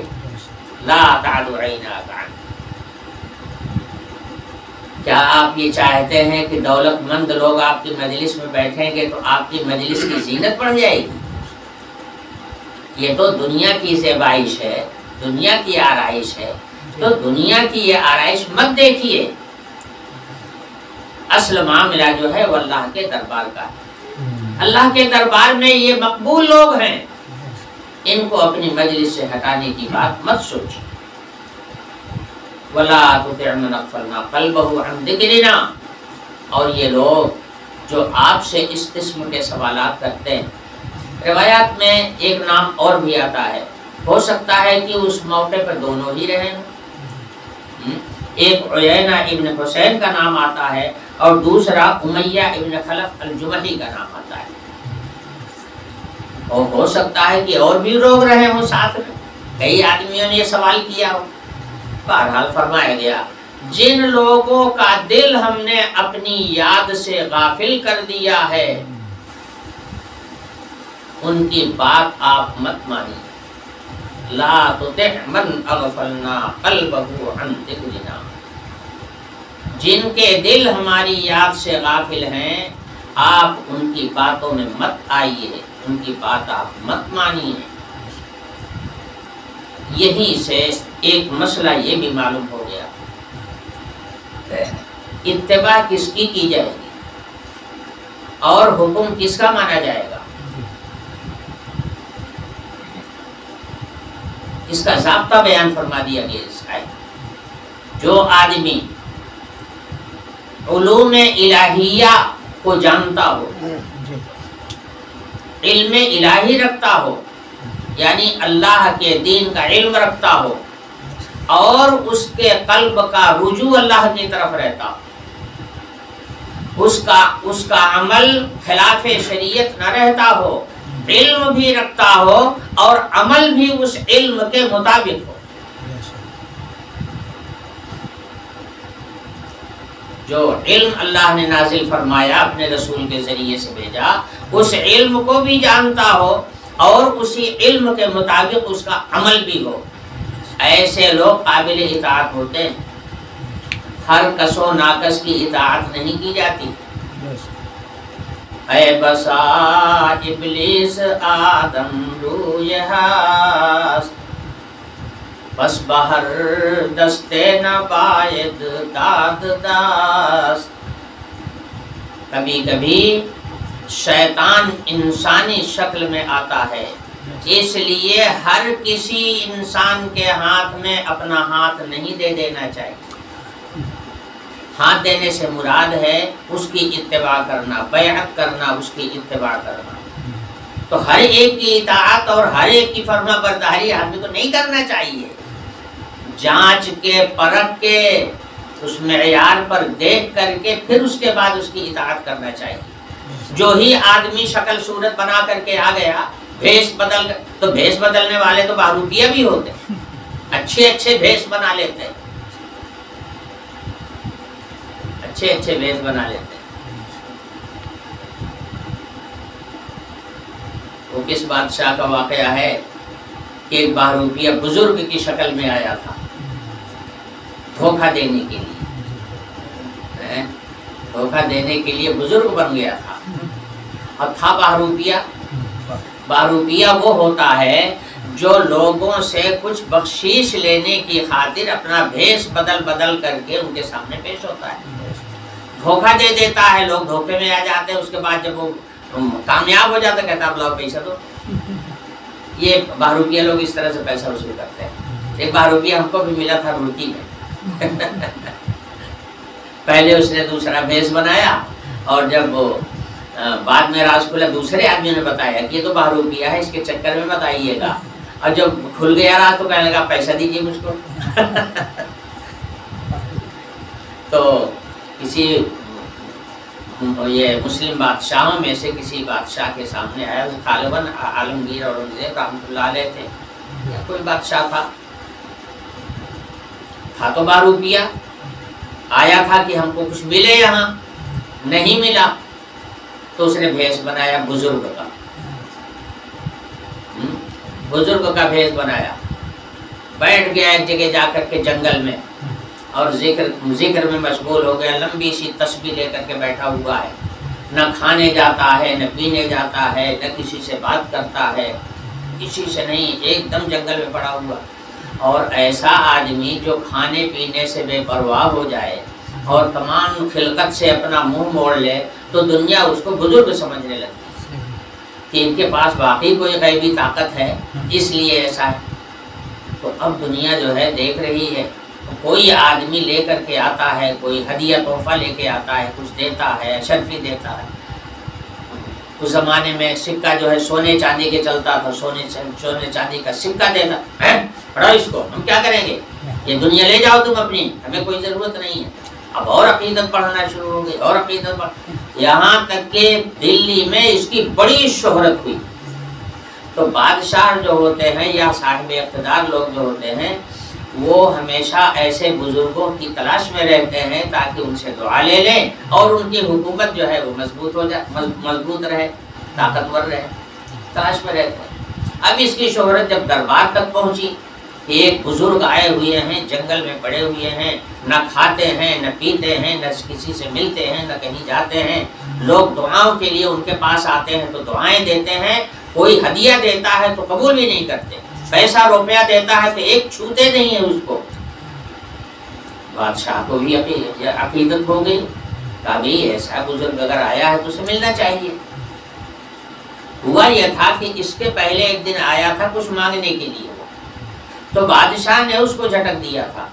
لا تَعْدُ عَيْنَاكَ عَنْهُمْ، کیا آپ یہ چاہتے ہیں کہ دولت مند لوگ آپ کی مجلس میں بیٹھیں گے تو آپ کی مجلس کی زینت بڑھ جائے گی؟ یہ تو دنیا کی زیبائش ہے، دنیا کی آرائش ہے، تو دنیا کی یہ آرائش مت دیکھیے۔ اصل معاملہ جو ہے وہ اللہ کے دربار کا ہے، اللہ کے دربار میں یہ مقبول لوگ ہیں، ان کو اپنی مجلس سے ہٹانے کی بات مت سوچیے۔ وَلَا تُطِعْ مَنْ أَغْفَلْنَا قَلْبَهُ عَنْ ذِكْرِنَا، اور یہ لوگ جو آپ سے اس قسم کے سوالات کرتے ہیں، روایات میں ایک نام اور بھی آتا ہے، ہو سکتا ہے کہ اس موقع پر دونوں ہی رہیں، ایک عیینہ ابن حسین کا نام آتا ہے اور دوسرا امیہ ابن خلف الجمحی کا نام آتا ہے، اور ہو سکتا ہے کہ اور بھی لوگ رہے ہوں ساتھ میں، کئی آدمیوں نے یہ سوال کیا ہو۔ بہرحال فرمایا گیا جن لوگوں کا دل ہم نے اپنی یاد سے غافل کر دیا ہے ان کی بات آپ مت مانیے۔ لا تطع من اغفلنا قلبه عن ذکرنا، جن کے دل ہماری یاد سے غافل ہیں آپ ان کی باتوں میں مت آئیے، ان کی بات آپ مت مانیے۔ یہی سے ایک مسئلہ یہ بھی معلوم ہو گیا، اتباع کس کی جائے گی اور حکم کس کا مانا جائے گا، اس کا ضابطہ بیان فرما دیا گیا اس آیت۔ جو آدمی علوم الہیہ کو جانتا ہو، علم الہی رکھتا ہو، یعنی اللہ کے دین کا علم رکھتا ہو اور اس کے قلب کا رجوع اللہ کی طرف رہتا ہو، اس کا عمل خلاف شریعت نہ رہتا ہو، علم بھی رکھتا ہو اور عمل بھی اس علم کے مطابق ہو، جو علم اللہ نے نازل فرمایا اپنے رسول کے ذریعے سے بھیجا، اس علم کو بھی جانتا ہو اور اسی علم کے مطابق اس کا عمل بھی ہو، ایسے لوگ قابل اطاعت ہوتے ہیں۔ ہر کس و ناکس کی اطاعت نہیں کی جاتی۔ اے بسا ابلیس آدم روی ہاس، بس بہر دستے نہ باید داد داست۔ کبھی کبھی شیطان انسانی شکل میں آتا ہے، اس لیے ہر کسی انسان کے ہاتھ میں اپنا ہاتھ نہیں دے دینا چاہیے۔ ہاتھ دینے سے مراد ہے اس کی اتباع کرنا، بیعت کرنا، اس کی اتباع کرنا۔ تو ہر ایک کی اطاعت اور ہر ایک کی فرما برداری آدمی کو نہیں کرنا چاہیے۔ جانچ کے، پرکھ کے، اس معیار پر دیکھ کر کے پھر اس کے بعد اس کی اطاعت کرنا چاہیے۔ جو ہی آدمی شکل صورت بنا کر کے آ گیا، بھیس بدل، تو بھیس بدلنے والے تو بہروپیہ بھی ہوتے، اچھے اچھے بھیس بنا لیتے، اچھے اچھے بھیس بنا لیتے۔ وہ کس بادشاہ کا واقعہ ہے کہ ایک بہروپیہ بزرگ کی شکل میں آیا تھا دھوکہ دینے کے لیے، دھوکہ دینے کے لیے بزرگ بن گیا تھا۔ اب تھا بہروپیہ، بہروپیہ وہ ہوتا ہے جو لوگوں سے کچھ بخشش لینے کی خاطر اپنا بھیس بدل بدل کر کے ان کے سامنے پیش ہوتا ہے، دھوکہ دے دیتا ہے، لوگ دھوکے میں آ جاتے ہیں، اس کے بعد جب وہ کامیاب ہو جاتا کہتا اب لاؤ پیسہ دو۔ یہ بہروپیہ لوگ اس طرح سے پیسہ وصول کرتے ہیں۔ ایک بہروپیہ ہم کو بھی ملا تھا روڑکی میں، پہلے اس نے دوسرا بھیس بنایا اور جب وہ بعد میں راز کھلا، دوسرے آدمیوں نے بتایا کہ یہ تو بہروپیہ ہے، اس کے چکر میں بتائیے گا، اور جب کھل گیا راز تو کہنے لگا پیسہ دیجیے مجھ کو۔ تو کسی یہ مسلم بادشاہوں میں سے کسی بادشاہ کے سامنے آیا، غالباً عالمگیر اورنگزیب رحمۃ اللہ علیہ تھے یا کوئی بادشاہ تھا تو بہروپیہ آیا تھا کہ ہم کو کچھ ملے، یہاں نہیں ملا، تو اس نے بھیس بنایا بزرگ کا، بزرگ کا بھیس بنایا، بیٹھ گیا ایک جگہ جا کر کے جنگل میں اور ذکر میں مشغول ہو گیا، لمبی سی تسبیح لے کر کے بیٹھا ہوا ہے، نہ کھانے جاتا ہے، نہ پینے جاتا ہے، نہ کسی سے بات کرتا ہے، کسی سے نہیں، ایک دم جنگل میں پڑا ہوا۔ اور ایسا آدمی جو کھانے پینے سے بے پرواہ ہو جائے اور تمام خلقت سے اپنا منہ موڑ لے تو دنیا اس کو بزرگ سمجھنے لگتی ہے کہ ان کے پاس واقعی کوئی غیبی طاقت ہے، اس لیے ایسا ہے۔ تو اب دنیا جو ہے دیکھ رہی ہے، کوئی آدمی لے کر کے آتا ہے، کوئی ہدیہ تحفہ لے کے آتا ہے، کچھ دیتا ہے، اشرفی دیتا ہے۔ اس زمانے میں سکہ جو ہے سونے چاندی کے چلتا تھا، سونے چاندی کا سکہ دیتا، پڑھو اس کو، ہم کیا کریں گے، یہ دنیا لے جاؤ تم اپنی، ہمیں کوئی ضرورت نہیں ہے۔ اب اور عقیدت پڑھنا شروع ہو گئی، اور عقیدت یہاں تک کہ دلی میں اس کی بڑی شہرت ہوئی۔ تو بادشاہ جو ہوتے ہیں یا صاحب اقتدار لوگ جو ہوتے ہیں، وہ ہمیشہ ایسے بزرگوں کی تلاش میں رہتے ہیں تاکہ ان سے دعا لے لیں اور ان کی حکومت جو ہے وہ مضبوط ہو جائے، مضبوط رہے، طاقتور رہے، تلاش میں رہتے ہیں۔ اب اس کی شہرت جب دربار تک پہنچی، ایک بزرگ آئے ہوئے ہیں، جنگل میں پڑے ہوئے ہیں، نہ کھاتے ہیں، نہ پیتے ہیں، نہ کسی سے ملتے ہیں، نہ کہیں جاتے ہیں، لوگ دعاؤں کے لیے ان کے پاس آتے ہیں تو دعائیں دیتے ہیں، کوئی ہدیہ دیتا ہے تو قبول بھی نہیں کرتے، پیسہ روپیہ دیتا ہے تو ایک چھوتے نہیں ہیں اس کو۔ بادشاہ کو بھی عقیدت ہو گئی، کہا بھی ایسا بزرگ اگر آیا ہے تو اسے ملنا چاہیے۔ ہوا یہ تھا کہ اس کے پہلے ایک دن آیا تھا کچھ مانگنے کے لیے، تو بادشاہ نے اس کو جھٹک دیا تھا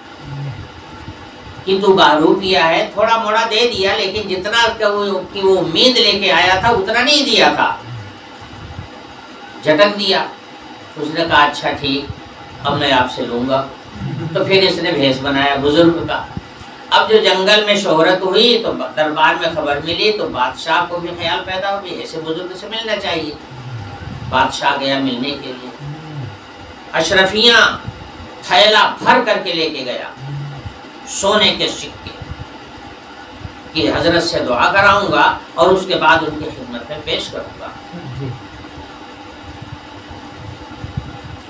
کہ تو بہروپیہ ہے، تھوڑا موڑا دے دیا، لیکن جتنا کہ وہ امید لے کے آیا تھا اتنا نہیں دیا تھا، جھٹک دیا۔ اس نے کہا اچھا ٹھیک، اب میں آپ سے لوں گا۔ تو پھر اس نے بھیس بنایا بزرگ کا۔ اب جو جنگل میں شہرت ہوئی تو دربار میں خبر ملی تو بادشاہ کو بھی خیال پیدا ہو گیا ایسے بزرگ سے ملنا چاہیے۔ بادشاہ گیا ملنے کے لیے، اشرفیاں تھیلا بھر کر کے لے کے گیا، سونے کے سکے، کہ حضرت سے دعا کراؤں گا اور اس کے بعد ان کی خدمت میں پیش کروں گا۔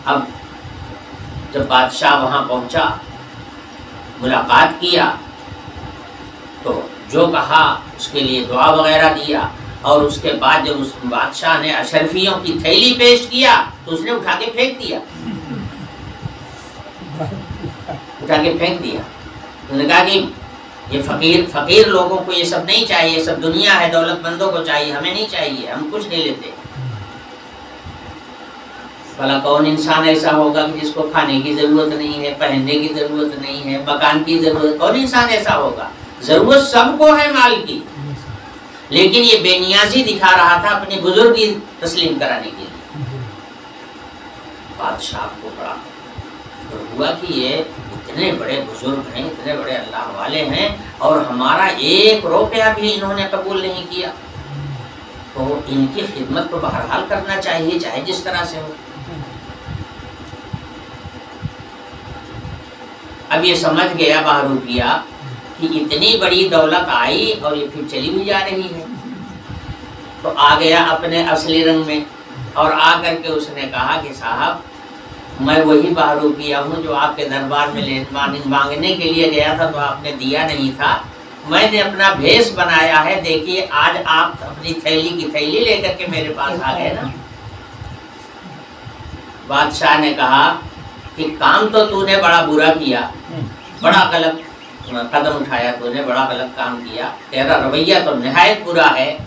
اب جب بادشاہ وہاں پہنچا، ملاقات کیا، تو جو کہا اس کے لیے دعا وغیرہ دیا، اور اس کے بعد جب اس بادشاہ نے اشرفیوں کی تھیلی پیش کیا تو اس نے اٹھا کے پھینک دیا، انہوں نے کہا کہ یہ فقیر لوگوں کو یہ سب نہیں چاہیے، یہ سب دنیا ہے، دولت مندوں کو چاہیے، ہمیں نہیں چاہیے، ہم کچھ نہیں لیتے۔ بھلا کون انسان ایسا ہوگا کہ جس کو کھانے کی ضرورت نہیں ہے، پہننے کی ضرورت نہیں ہے، مکان کی ضرورت، کون انسان ایسا ہوگا؟ ضرورت سب کو ہے مال کی، لیکن یہ بے نیازی دکھا رہا تھا اپنی بزرگی تسلیم کرانے کے لیے۔ بادشاہ کو بڑا ہوا کہ یہ اتنے بڑے بزرگ ہیں، اتنے بڑے اللہ والے ہیں، اور ہمارا 1 روپیہ بھی انہوں نے قبول نہیں کیا، تو ان کی خدمت کو بہرحال کرنا چاہیے، چاہے جس طرح سے ہو۔ اب یہ سمجھ گیا بہروپیہ کہ اتنی بڑی دولت آئی اور یہ پھر چلی بھی جا رہی ہے، تو آ گیا اپنے اصلی رنگ میں، اور آ کر کے اس نے کہا کہ صاحب میں وہی بہروپیہ ہوں جو آپ کے دربار میں مانگنے کے لیے گیا تھا تو آپ نے دیا نہیں تھا، میں نے اپنا بھیس بنایا ہے، دیکھیے آج آپ اپنی تھیلی کی تھیلی لے کر کے میرے پاس آ گئے نا۔ بادشاہ نے کہا کہ کام تو نے بڑا برا کیا، بڑا غلط قدم اٹھایا، تو نے بڑا غلط کام کیا، تیرا رویہ تو نہایت برا ہے،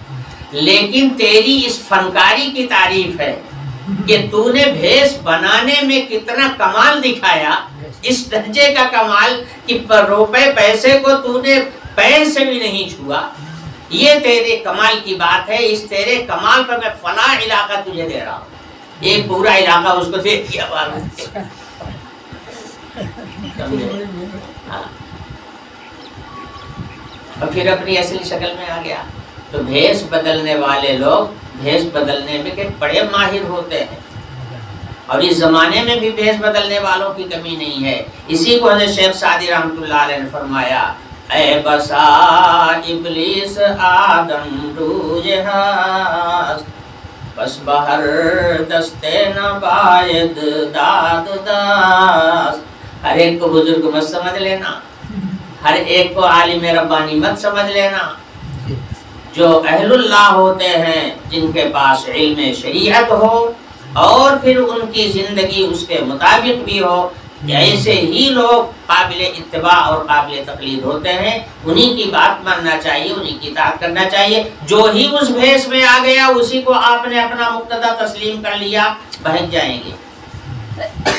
لیکن تیری اس فنکاری کی تعریف ہے کہ تو نے بھیس بنانے میں کتنا کمال دکھایا، اس درجے کا کمال کہ روپے پیسے کو تو نے پیر سے بھی نہیں چھوا، یہ تیرے کمال کی بات ہے، اس تیرے کمال پر میں فلاں علاقہ تجھے دے رہا ہوں، ایک پورا علاقہ اس کو دے دیا۔ اور پھر اپنی اصلی شکل میں آ گیا۔ تو بھیس بدلنے والے لوگ بھیس بدلنے میں کہ بڑے ماہر ہوتے ہیں، اور اس زمانے میں بھی بھیس بدلنے والوں کی کمی نہیں ہے۔ اسی کو حضرت شیخ سعدی رحمۃ اللہ علیہ نے فرمایا، اے بسا ابلیس آدم روج ہاست، بس بہر دستے نباید داد داست۔ ہر ایک کو بزرگ مت سمجھ لینا، ہر ایک کو عالم ربانی مت سمجھ لینا۔ جو اہل اللہ ہوتے ہیں، جن کے پاس علم شریعت ہو اور پھر ان کی زندگی اس کے مطابق بھی ہو، ایسے ہی لوگ قابل اتباع اور قابل تقلید ہوتے ہیں، انہی کی بات ماننا چاہیے، انہی کی اطاعت کرنا چاہیے۔ جو ہی اس بھیس میں آ گیا اسی کو آپ نے اپنا مقتدی تسلیم کر لیا، بہک جائیں گے،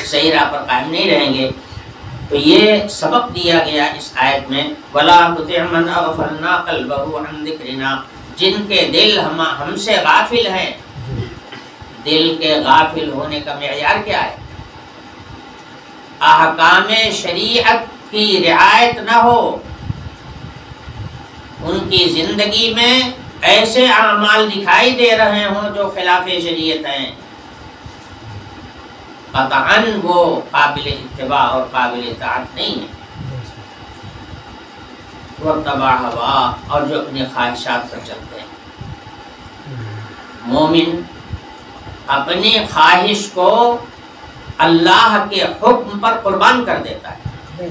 صحیح راہ پر قائم نہیں رہیں گے۔ تو یہ سبق دیا گیا اس آیت میں، وَلَا تُطِعْ مَنْ أَغْفَلْنَا قَلْبَهُ عَنْ ذِكْرِنَا، جن کے دل ہم سے غافل ہیں۔ دل کے غافل ہونے کا معیار کیا ہے؟ احکام شریعت کی رعایت نہ ہو، ان کی زندگی میں ایسے اعمال دکھائی دے رہے ہوں جو خلاف شریعت ہیں، قطعاً وہ قابل اتباع اور قابل اطاعت نہیں ہے۔ وَاتَّبَعَ هَوَاهُ، اور جو اپنی خواہشات پر چلتے ہیں۔ مومن اپنی خواہش کو اللہ کے حکم پر قربان کر دیتا ہے۔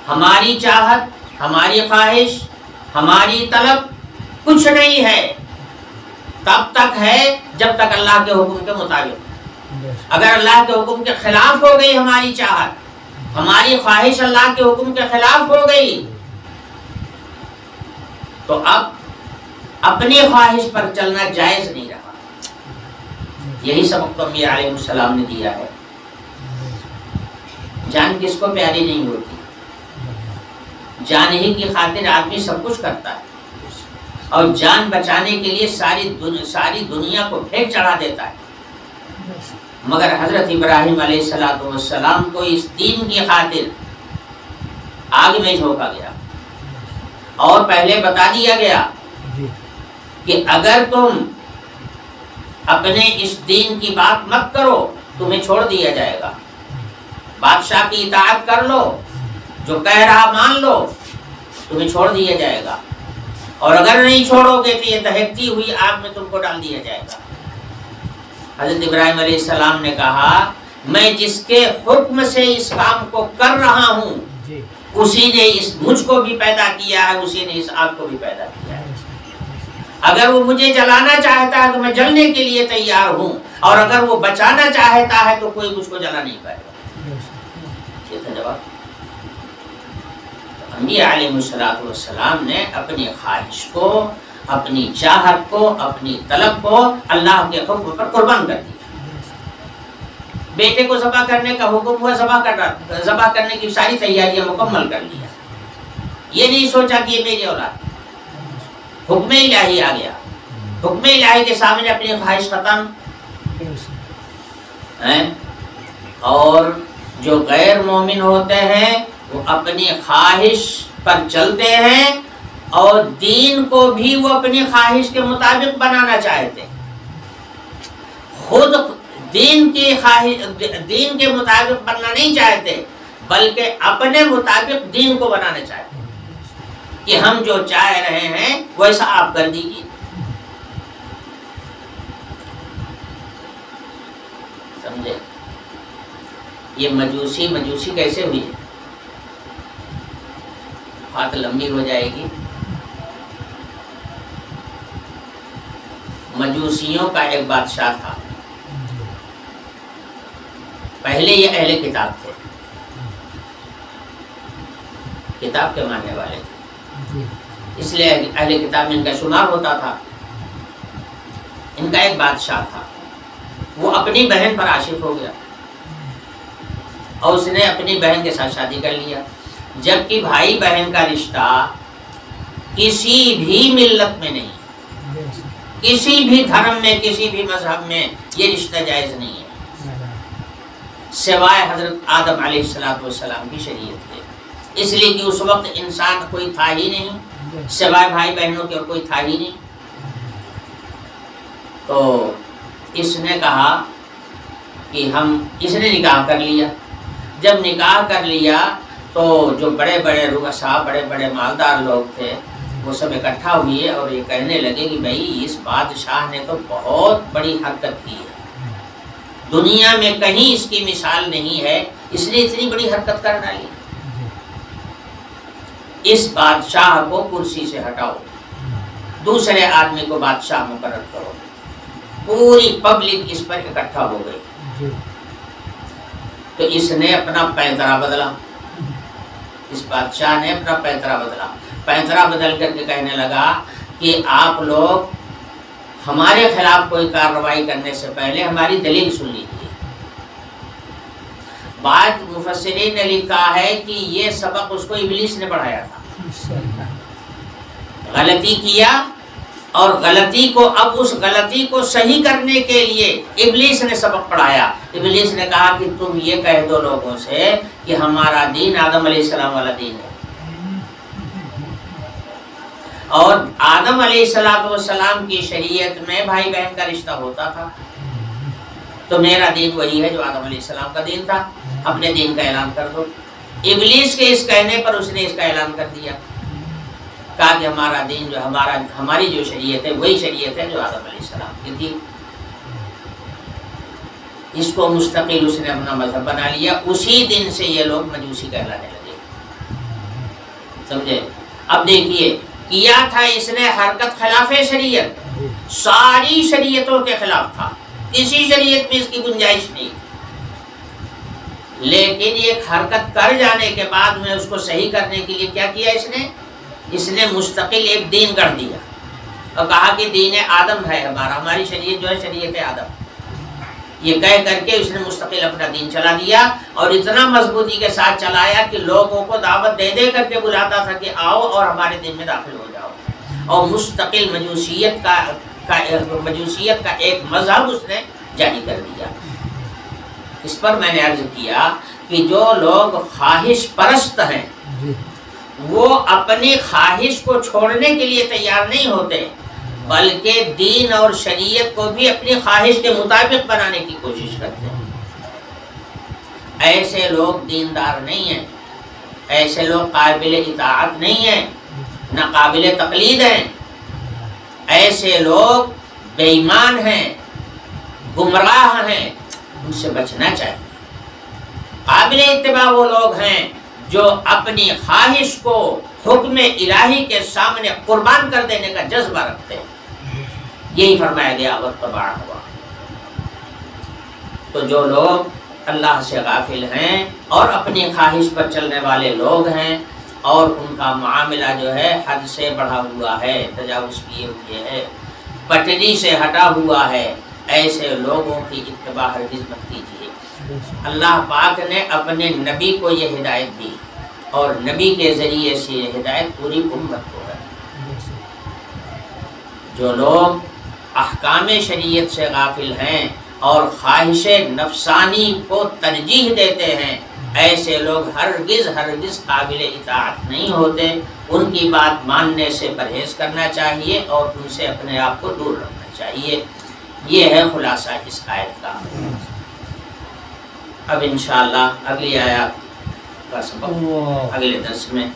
ہماری چاہت، ہماری خواہش، ہماری طلب کچھ نہیں ہے، تب تک ہے جب تک اللہ کے حکم کے مطابق۔ اگر اللہ کے حکم کے خلاف ہو گئی ہماری چاہت، ہماری خواہش اللہ کے حکم کے خلاف ہو گئی، تو اب اپنی خواہش پر چلنا جائز نہیں رہا۔ یہی سبق تو انبیاء علیہ السلام نے دیا ہے۔ جان کس کو پیاری نہیں ہوتی، جان ہی کی خاطر آدمی سب کچھ کرتا ہے، اور جان بچانے کے لیے ساری دنیا کو پھینک چڑھا دیتا ہے۔ مگر حضرت ابراہیم علیہ السلام کو اس دین کی خاطر آگ میں جھونکا گیا، اور پہلے بتا دیا گیا کہ اگر تم اپنے اس دین کی بات مت کرو تمہیں چھوڑ دیا جائے گا، بادشاہ کی اطاعت کر لو، جو کہہ رہا مان لو، تمہیں چھوڑ دیا جائے گا، اور اگر نہیں چھوڑو گے تو یہ دہکتی ہوئی آگ میں تم کو ڈال دیا جائے گا۔ حضرت ابراہیم علیہ السلام نے کہا میں جس کے حکم سے اس کام کو کر رہا ہوں اسی نے مجھ کو بھی پیدا کیا ہے، اسی نے اس آگ کو بھی پیدا کیا ہے۔ اگر وہ مجھے جلانا چاہتا ہے تو میں جلنے کے لیے تیار ہوں، اور اگر وہ بچانا چاہتا ہے تو کوئی مجھ کو جلا نہیں پائے گا۔ یہ تھا جواب۔ انبیاء علیہ السلام نے اپنی خواہش کو، اپنی چاہت کو، اپنی طلب کو اللہ کے حکم پر قربان کر دیا۔ بیٹے کو ذبح کرنے کا حکم ہوا، ذبح کرنے کی ساری تیاریاں مکمل کر لیا، یہ نہیں سوچا کہ یہ میری اولاد، حکم الہی آ گیا، حکم الہی کے سامنے اپنی خواہش ختم۔ اور جو غیر مومن ہوتے ہیں وہ اپنی خواہش پر چلتے ہیں، اور دین کو بھی وہ اپنی خواہش کے مطابق بنانا چاہتے ہیں، خود دین کے مطابق بننا نہیں چاہتے، بلکہ اپنے مطابق دین کو بنانا چاہتے ہیں کہ ہم جو چاہ رہے ہیں ویسا آپ کر دیجیے۔ سمجھے؟ یہ مجوسی کیسے ہوئی ہے؟ بات لمبی ہو جائے گی۔ مجوسیوں کا ایک بادشاہ تھا، پہلے یہ اہل کتاب تھے، کتاب کے ماننے والے تھے، اس لیے اہل کتاب میں ان کا شمار ہوتا تھا۔ ان کا ایک بادشاہ تھا، وہ اپنی بہن پر عاشق ہو گیا اور اس نے اپنی بہن کے ساتھ شادی کر لیا، جبکہ بھائی بہن کا رشتہ کسی بھی ملت میں نہیں، کسی بھی دھرم میں، کسی بھی مذہب میں یہ رشتہ جائز نہیں ہے، سوائے حضرت آدم علیہ السلام کی شریعت کے، اس لیے کہ اس وقت انسان کوئی تھا ہی نہیں، سوائے بھائی بہنوں کے اور کوئی تھا ہی نہیں۔ تو اس نے کہا کہ اس نے نکاح کر لیا۔ جب نکاح کر لیا تو جو بڑے بڑے رؤساء، بڑے بڑے مالدار لوگ تھے وہ سب اکٹھا ہوئے اور یہ کہنے لگے کہ بھائی اس بادشاہ نے تو بہت بڑی حرکت کی ہے، دنیا میں کہیں اس کی مثال نہیں ہے، اس نے اتنی بڑی حرکت کر ڈالی، اس بادشاہ کو کرسی سے ہٹاؤ، دوسرے آدمی کو بادشاہ مقرر کرو۔ پوری پبلک اس پر اکٹھا ہو گئی، تو اس نے اپنا پینترا بدلا، اس بادشاہ نے اپنا پینترا بدل کر کے کہنے لگا کہ آپ لوگ ہمارے خلاف کوئی کارروائی کرنے سے پہلے ہماری دلیل سن لیجیے۔ بعض مفسرین نے لکھا ہے کہ یہ سبق اس کو ابلیس نے پڑھایا تھا، غلطی کیا اور غلطی کو اب اس غلطی کو صحیح کرنے کے لیے ابلیس نے سبق پڑھایا۔ ابلیس نے کہا کہ تم یہ کہہ دو لوگوں سے کہ ہمارا دین آدم علیہ السلام والا دین ہے، اور آدم علیہ السلام کی شریعت میں بھائی بہن کا رشتہ ہوتا تھا، تو میرا دین وہی ہے جو آدم علیہ السلام کا دین تھا، اپنے دین کا اعلان کر دو۔ ابلیس کے اس کہنے پر اس نے اس کا اعلان کر دیا، کہا کہ ہمارا دین جو ہماری جو شریعت ہے وہی شریعت ہے جو آدم علیہ السلام کی تھی۔ اس کو مستقل اس نے اپنا مذہب بنا لیا، اسی دن سے یہ لوگ مجوسی کہلانے لگے۔ سمجھے؟ اب دیکھیے کیا تھا اس نے حرکت خلاف شریعت، ساری شریعتوں کے خلاف تھا، کسی شریعت میں اس کی گنجائش نہیں، لیکن ایک حرکت کر جانے کے بعد میں اس کو صحیح کرنے کے لیے کیا کیا اس نے مستقل ایک دین گڑھ دیا اور کہا کہ دین آدم ہے ہماری شریعت جو ہے شریعت آدم، یہ کہہ کر کے اس نے مستقل اپنا دین چلا دیا، اور اتنا مضبوطی کے ساتھ چلایا کہ لوگوں کو دعوت دے دے کر کے بلاتا تھا کہ آؤ اور ہمارے دین میں داخل ہو جاؤ، اور مستقل مجوسیت کا ایک مذہب اس نے جاری کر دیا۔ اس پر میں نے عرض کیا کہ جو لوگ خواہش پرست ہیں وہ اپنی خواہش کو چھوڑنے کے لیے تیار نہیں ہوتے، بلکہ دین اور شریعت کو بھی اپنی خواہش کے مطابق بنانے کی کوشش کرتے ہیں۔ ایسے لوگ دیندار نہیں ہیں، ایسے لوگ قابل اطاعت نہیں ہیں، نہ قابل تقلید ہیں، ایسے لوگ بے ایمان ہیں، گمراہ ہیں، ان سے بچنا چاہیے۔ قابل اتباع وہ لوگ ہیں جو اپنی خواہش کو حکم الہی کے سامنے قربان کر دینے کا جذبہ رکھتے ہیں، یہی فرمایا گیا واتبع ہوا۔ تو جو لوگ اللہ سے غافل ہیں اور اپنی خواہش پر چلنے والے لوگ ہیں اور ان کا معاملہ جو ہے حد سے بڑھا ہوا ہے، تجاوز کیے ہوئے ہے، پٹری سے ہٹا ہوا ہے، ایسے لوگوں کی اتباع ہرگز مت کیجیے۔ اللہ پاک نے اپنے نبی کو یہ ہدایت دی اور نبی کے ذریعے سے یہ ہدایت پوری امت کو ہے۔ جو لوگ احکام شریعت سے غافل ہیں اور خواہش نفسانی کو ترجیح دیتے ہیں، ایسے لوگ ہرگز قابل اطاعت نہیں ہوتے۔ ان کی بات ماننے سے پرہیز کرنا چاہیے اور ان سے اپنے آپ کو دور رکھنا چاہیے۔ یہ ہے خلاصہ اس آیت کا۔ اب انشاءاللہ اگلی آیات کا سبق اگلے درس میں